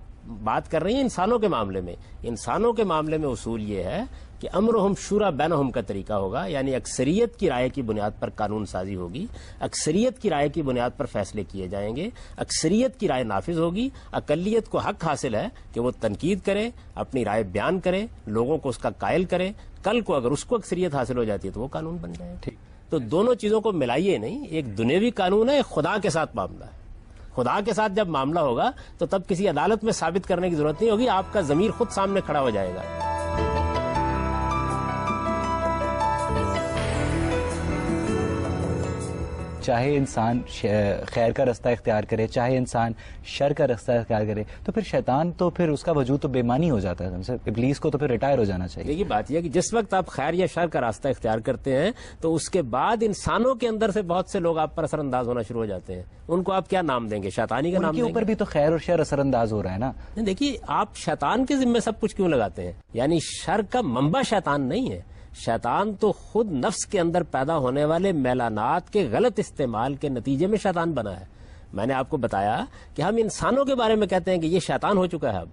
بات کر رہی ہیں انسانوں کے معاملے میں. انسانوں کے معاملے میں اصول یہ ہے کہ امرہم شورا بینہم کا طریقہ ہوگا, یعنی اکثریت کی رائے کی بنیاد پر قانون سازی ہوگی, اکثریت کی رائے کی بنیاد پر فیصلے کیے جائیں گے, اکثریت کی رائے نافذ ہوگی. اقلیت کو حق حاصل ہے کہ وہ تنقید کرے, اپنی رائے بیان کرے, لوگوں کو اس کا قائل کرے. کل کو اگر اس کو اکثریت حاصل ہو جاتی ہے تو وہ قانون بن جائے. تو دونوں چیزوں کو ملائیے نہیں, ایک دنیوی قانون ہے, ایک خدا کے ساتھ معاملہ ہے. خدا کے ساتھ جب معاملہ ہوگا تو تب کسی عدالت میں ثابت کرنے کی ضرورت نہیں ہوگی, آپ کا ضمیر خود سامنے کھڑا ہو جائے گا. چاہے انسان خیر کا رستہ اختیار کرے, چاہے انسان شر کا رستہ اختیار کرے, تو پھر شیطان تو پھر اس کا وجود تو بے معنی ہو جاتا ہے. ابلیس کو تو پھر ریٹائر ہو جانا چاہیے. دیکھیے بات یہ ہے کہ جس وقت آپ خیر یا شر کا راستہ اختیار کرتے ہیں تو اس کے بعد انسانوں کے اندر سے بہت سے لوگ آپ پر اثر انداز ہونا شروع ہو جاتے ہیں. ان کو آپ کیا نام دیں گے؟ شیطانی کا نام دیں گے. ان کے اوپر بھی تو خیر اور شر اثر انداز ہو رہا ہے نا. دیکھیے آپ شیطان کے ذمہ سب کچھ کیوں لگاتے ہیں؟ یعنی شر کا منبع شیطان نہیں ہے. شیطان تو خود نفس کے اندر پیدا ہونے والے میلانات کے غلط استعمال کے نتیجے میں شیطان بنا ہے. میں نے آپ کو بتایا کہ ہم انسانوں کے بارے میں کہتے ہیں کہ یہ شیطان ہو چکا ہے. اب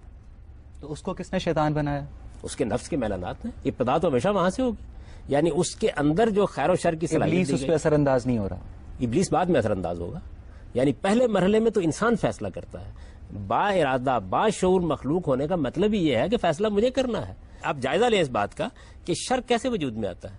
تو اس کو کس نے شیطان بنایا؟ اس کے نفس کے میلانات نے. ابتدا تو ہمیشہ وہاں سے ہوگی, یعنی اس کے اندر جو خیر و شر کی صلاحیت ابلیس اس پہ اثر انداز نہیں ہو رہا. ابلیس بعد میں اثر انداز ہوگا. یعنی پہلے مرحلے میں تو انسان فیصلہ کرتا ہے. با ارادہ با شعور مخلوق ہونے کا مطلب ہی یہ ہے کہ فیصلہ مجھے کرنا ہے. آپ جائزہ لیں اس بات کا کہ شر کیسے وجود میں آتا ہے.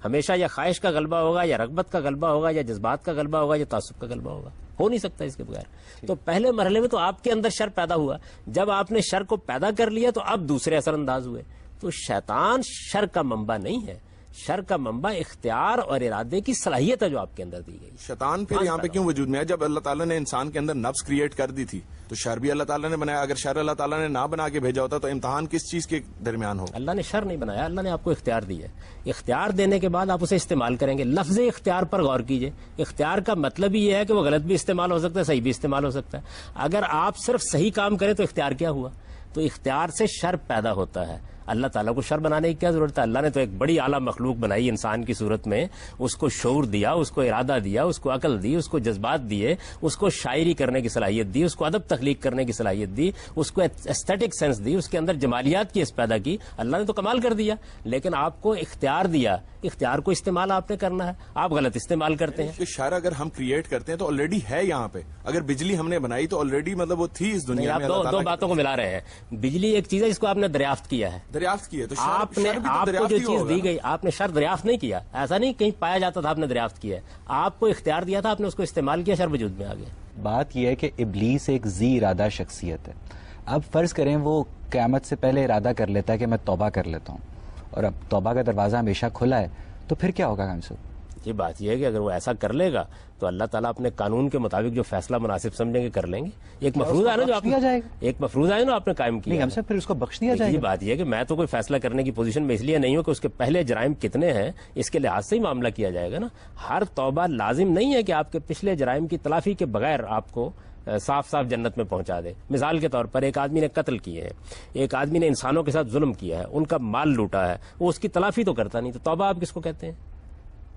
ہمیشہ یا خواہش کا غلبہ ہوگا, یا رغبت کا غلبہ ہوگا, یا جذبات کا غلبہ ہوگا, یا تعصب کا غلبہ ہوگا. ہو نہیں سکتا اس کے بغیر. تو پہلے مرحلے میں تو آپ کے اندر شر پیدا ہوا. جب آپ نے شر کو پیدا کر لیا تو اب دوسرے اثر انداز ہوئے. تو شیطان شر کا منبع نہیں ہے. شر کا منبع اختیار اور ارادے کی صلاحیت ہے جو آپ کے اندر دی گئی. شیطان پھر یہاں پہ کیوں وجود میں ہے؟ جب اللہ تعالیٰ نے انسان کے اندر نفس کریٹ کر دی تھی تو شر بھی اللہ تعالیٰ نے بنایا. اگر شر اللہ تعالیٰ نے نہ بنا کے بھیجا ہوتا تو امتحان کس چیز کے درمیان ہو؟ اللہ نے شر نہیں بنایا, اللہ نے آپ کو اختیار دیا. اختیار دینے کے بعد آپ اسے استعمال کریں گے. لفظ اختیار پر غور کیجئے. اختیار کا مطلب ہی یہ ہے کہ وہ غلط بھی استعمال ہو سکتا ہے, صحیح بھی استعمال ہو سکتا ہے. اگر آپ صرف صحیح کام کریں تو اختیار کیا ہوا؟ تو اختیار سے شر پیدا ہوتا ہے. اللہ تعالیٰ کو شر بنانے کی کیا ضرورت ہے؟ اللہ نے تو ایک بڑی اعلیٰ مخلوق بنائی انسان کی صورت میں. اس کو شعور دیا, اس کو ارادہ دیا, اس کو عقل دی, اس کو جذبات دیے, اس کو شاعری کرنے کی صلاحیت دی, اس کو ادب تخلیق کرنے کی صلاحیت دی, اس کو ایسٹیٹک سینس دی, اس کے اندر جمالیات کی اس پیدا کی. اللہ نے تو کمال کر دیا. لیکن آپ کو اختیار دیا, اختیار کو استعمال آپ نے کرنا ہے. آپ غلط استعمال کرتے ہیں. شر اگر ہم کریٹ کرتے ہیں تو آلریڈی ہے یہاں پہ. اگر بجلی ہم نے بنائی تو آلریڈی مطلب وہ تھی اس دنیا میں. آپ دو باتوں کو ملا رہے ہیں. بجلی ایک چیز ہے جس کو آپ نے دریافت کیا ہے. دریافت کی ہے تو آپ نے, آپ کو جو چیز دی گئی, آپ نے شر دریافت نہیں کیا. ایسا نہیں کہیں پایا جاتا تھا آپ نے دریافت کیا ہے. آپ کو اختیار دیا تھا, آپ نے اس کو استعمال کیا, شر وجود میں آ گیا. بات یہ ہے کہ ابلیس ایک ذی ارادہ شخصیت ہے. اب فرض کریں وہ قیامت سے پہلے ارادہ کر لیتا ہے کہ میں توبہ کر لیتا ہوں, اور اب توبہ کا دروازہ ہمیشہ کھلا ہے, تو پھر کیا ہوگا ہم سب؟ یہ بات یہ ہے کہ اگر وہ ایسا کر لے گا تو اللہ تعالیٰ اپنے قانون کے مطابق جو فیصلہ مناسب سمجھیں گے کر لیں گے. ایک مفروضہ ہے نا جو آپ ایک مفروضہ ہے نا آپ نے قائم کیا. ہم سے پھر اس کو بخش دیا جائے گا. یہ بات یہ ہے کہ میں تو کوئی فیصلہ کرنے کی پوزیشن میں اس لیے نہیں ہوں کہ اس کے پہلے جرائم کتنے ہیں اس کے لحاظ سے ہی معاملہ کیا جائے گا نا. ہر توبہ لازم نہیں ہے کہ آپ کے پچھلے جرائم کی تلافی کے بغیر آپ کو صاف صاف جنت میں پہنچا دے. مثال کے طور پر ایک آدمی نے قتل کیے ہیں, ایک آدمی نے انسانوں کے ساتھ ظلم کیا ہے, ان کا مال لوٹا ہے, وہ اس کی تلافی تو کرتا نہیں, تو توبہ آپ کس کو کہتے ہیں؟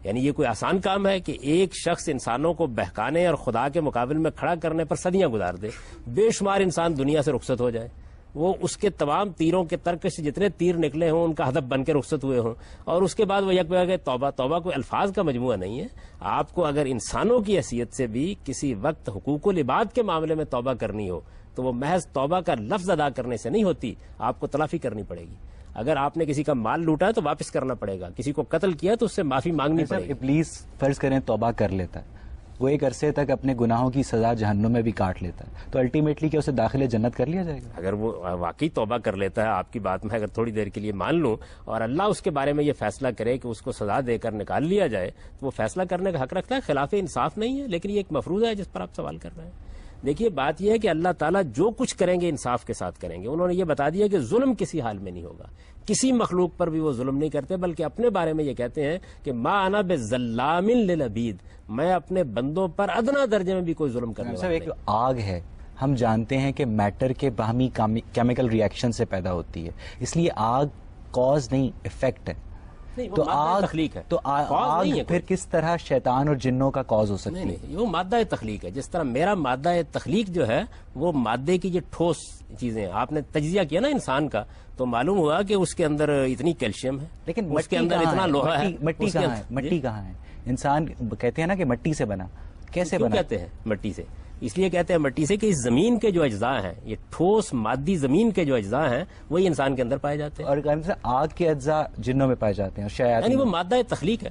یعنی یہ کوئی آسان کام ہے کہ ایک شخص انسانوں کو بہکانے اور خدا کے مقابل میں کھڑا کرنے پر صدیاں گزار دے, بے شمار انسان دنیا سے رخصت ہو جائے, وہ اس کے تمام تیروں کے ترکش سے جتنے تیر نکلے ہوں ان کا ہدف بن کے رخصت ہوئے ہوں, اور اس کے بعد وہ یک کہ توبہ. توبہ کوئی الفاظ کا مجموعہ نہیں ہے. آپ کو اگر انسانوں کی حیثیت سے بھی کسی وقت حقوق العباد کے معاملے میں توبہ کرنی ہو تو وہ محض توبہ کا لفظ ادا کرنے سے نہیں ہوتی, آپ کو تلافی کرنی پڑے گی. اگر آپ نے کسی کا مال لوٹا ہے تو واپس کرنا پڑے گا, کسی کو قتل کیا تو اس سے معافی مانگنی پڑے گی. ابلیس فرض کریں توبہ کر لیتا ہے, وہ ایک عرصے تک اپنے گناہوں کی سزا جہنم میں بھی کاٹ لیتا ہے, تو الٹیمیٹلی کیا اسے داخل جنت کر لیا جائے گا؟ اگر وہ واقعی توبہ کر لیتا ہے, آپ کی بات میں اگر تھوڑی دیر کے لیے مان لوں اور اللہ اس کے بارے میں یہ فیصلہ کرے کہ اس کو سزا دے کر نکال لیا جائے, تو وہ فیصلہ کرنے کا حق رکھتا ہے. خلاف انصاف نہیں ہے, لیکن یہ ایک مفروضہ ہے جس پر آپ سوال کر رہے ہیں. دیکھیے بات یہ ہے کہ اللہ تعالیٰ جو کچھ کریں گے انصاف کے ساتھ کریں گے. انہوں نے یہ بتا دیا کہ ظلم کسی حال میں نہیں ہوگا, کسی مخلوق پر بھی وہ ظلم نہیں کرتے, بلکہ اپنے بارے میں یہ کہتے ہیں کہ ما انا بظلام للعبید, میں اپنے بندوں پر ادنا درجے میں بھی کوئی ظلم کرنے والا نہیں. ایک آگ ہے, ہم جانتے ہیں کہ میٹر کے باہمی کیمیکل ریئیکشن سے پیدا ہوتی ہے, اس لیے آگ کاز نہیں افیکٹ ہے. تو آگ تخلیق ہے، تو آگ پھر کس طرح شیطان اور جنوں کا کاز ہو سکتی ہے؟ نہیں، وہ مادہ تخلیق ہے. جس طرح میرا مادہ تخلیق جو ہے وہ مادے کی جو ٹھوس چیزیں ہیں. آپ نے تجزیہ کیا نا انسان کا تو معلوم ہوا کہ اس کے اندر اتنی کیلشیم ہے، لیکن اس کے اندر اتنا لوہا ہے. مٹی کہاں ہے؟ مٹی کہاں ہے؟ انسان کہتے ہیں نا کہ مٹی سے بنا، کیسے بنا؟ کہتے ہیں مٹی سے، اس لیے کہتے ہیں مٹی سے کہ اس زمین کے جو اجزاء ہیں، یہ ٹھوس مادی زمین کے جو اجزاء ہیں وہی انسان کے اندر پائے جاتے ہیں. اور آگ کے اجزاء جنوں میں پائے جاتے ہیں، شاید یعنی وہ مادہ تخلیق ہے.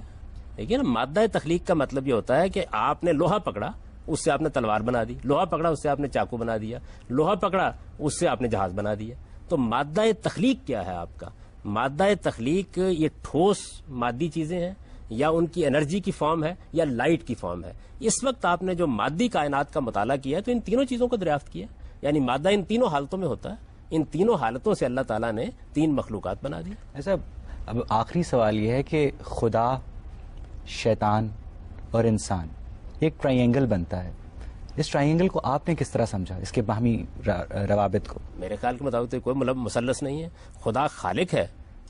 دیکھیے نا، مادہ تخلیق کا مطلب یہ ہوتا ہے کہ آپ نے لوہا پکڑا، اس سے آپ نے تلوار بنا دی، لوہا پکڑا اس سے آپ نے چاقو بنا دیا، لوہا پکڑا اس سے آپ نے جہاز بنا دیا. تو مادہ تخلیق کیا ہے آپ کا؟ مادہ تخلیق یہ ٹھوس مادی چیزیں ہیں، یا ان کی انرجی کی فارم ہے، یا لائٹ کی فارم ہے. اس وقت آپ نے جو مادی کائنات کا مطالعہ کیا ہے تو ان تینوں چیزوں کو دریافت کیا. یعنی مادہ ان تینوں حالتوں میں ہوتا ہے. ان تینوں حالتوں سے اللہ تعالیٰ نے 3 مخلوقات بنا دی. ایسا اب آخری سوال یہ ہے کہ خدا، شیطان اور انسان ایک ٹرائی اینگل بنتا ہے. اس ٹرائی اینگل کو آپ نے کس طرح سمجھا، اس کے باہمی روابط کو؟ میرے خیال کے مطابق تو کوئی مثلث نہیں ہے. خدا خالق ہے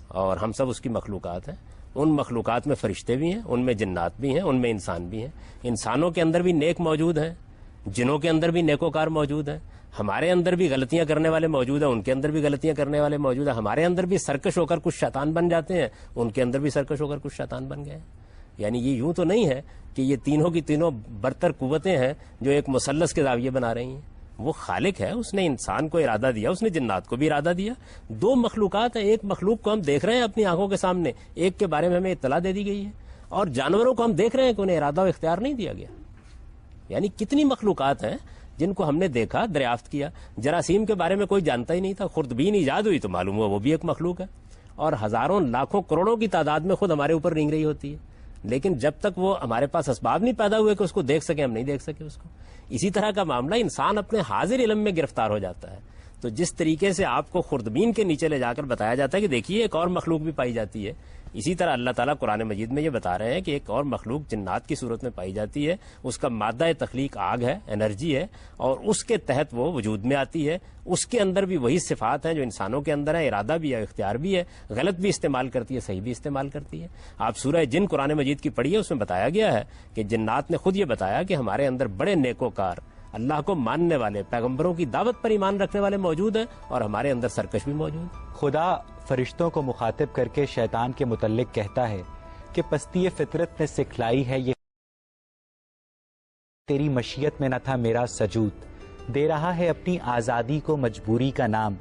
اور ہم سب اس کی مخلوقات ہیں. ان مخلوقات میں فرشتے بھی ہیں، ان میں جنات بھی ہیں، ان میں انسان بھی ہیں. انسانوں کے اندر بھی نیک موجود ہیں، جنوں کے اندر بھی نیکوکار موجود ہیں. ہمارے اندر بھی غلطیاں کرنے والے موجود ہیں، ان کے اندر بھی غلطیاں کرنے والے موجود ہیں. ہمارے اندر بھی سرکش ہو کر کچھ شیطان بن جاتے ہیں، ان کے اندر بھی سرکش ہو کر کچھ شیطان بن گئے. یعنی یہ یوں تو نہیں ہے کہ یہ تینوں کی تینوں برتر قوتیں ہیں جو ایک مثلث کے زاویے بنا رہی ہیں. وہ خالق ہے، اس نے انسان کو ارادہ دیا، اس نے جنات کو بھی ارادہ دیا. 2 مخلوقات ہیں. ایک مخلوق کو ہم دیکھ رہے ہیں اپنی آنکھوں کے سامنے، ایک کے بارے میں ہمیں اطلاع دے دی گئی ہے. اور جانوروں کو ہم دیکھ رہے ہیں کہ انہیں ارادہ و اختیار نہیں دیا گیا. یعنی کتنی مخلوقات ہیں جن کو ہم نے دیکھا، دریافت کیا. جراثیم کے بارے میں کوئی جانتا ہی نہیں تھا، خوردبین ایجاد ہوئی تو معلوم ہوا وہ بھی ایک مخلوق ہے. اور ہزاروں لاکھوں کروڑوں کی تعداد میں خود ہمارے اوپر رینگ رہی ہوتی ہے. لیکن جب تک وہ ہمارے پاس اسباب نہیں پیدا ہوئے کہ اس کو دیکھ سکیں، ہم نہیں دیکھ سکے اس کو. اسی طرح کا معاملہ انسان اپنے حاضر علم میں گرفتار ہو جاتا ہے. تو جس طریقے سے آپ کو خوردبین کے نیچے لے جا کر بتایا جاتا ہے کہ دیکھیے ایک اور مخلوق بھی پائی جاتی ہے، اسی طرح اللہ تعالیٰ قرآن مجید میں یہ بتا رہے ہیں کہ ایک اور مخلوق جنات کی صورت میں پائی جاتی ہے. اس کا مادہ تخلیق آگ ہے، انرجی ہے، اور اس کے تحت وہ وجود میں آتی ہے. اس کے اندر بھی وہی صفات ہیں جو انسانوں کے اندر ہیں، ارادہ بھی ہے، اختیار بھی ہے، غلط بھی استعمال کرتی ہے، صحیح بھی استعمال کرتی ہے. آپ سورہ جن قرآن مجید کی پڑھیے، اس میں بتایا گیا ہے کہ جنات نے خود یہ بتایا کہ ہمارے اندر بڑے نیکوکار، اللہ کو ماننے والے، پیغمبروں کی دعوت پر ایمان رکھنے والے موجود ہیں، اور ہمارے اندر سرکش بھی موجود. خدا فرشتوں کو مخاطب کر کے شیطان کے متعلق کہتا ہے کہ پستی فطرت نے سکھلائی ہے، یہ تیری مشیت میں نہ تھا میرا سجود. دے رہا ہے اپنی آزادی کو مجبوری کا نام،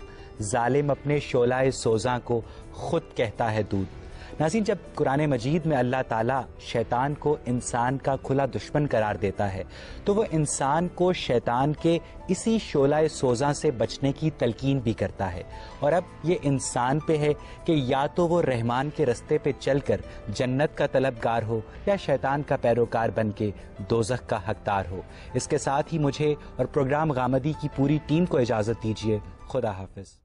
ظالم اپنے شعلہ سوزاں کو خود کہتا ہے دودھ. ناظرین، جب قرآن مجید میں اللہ تعالیٰ شیطان کو انسان کا کھلا دشمن قرار دیتا ہے تو وہ انسان کو شیطان کے اسی شعلہ سوزاں سے بچنے کی تلقین بھی کرتا ہے. اور اب یہ انسان پہ ہے کہ یا تو وہ رحمان کے رستے پہ چل کر جنت کا طلبگار ہو، یا شیطان کا پیروکار بن کے دوزخ کا حقدار ہو. اس کے ساتھ ہی مجھے اور پروگرام غامدی کی پوری ٹیم کو اجازت دیجیے. خدا حافظ.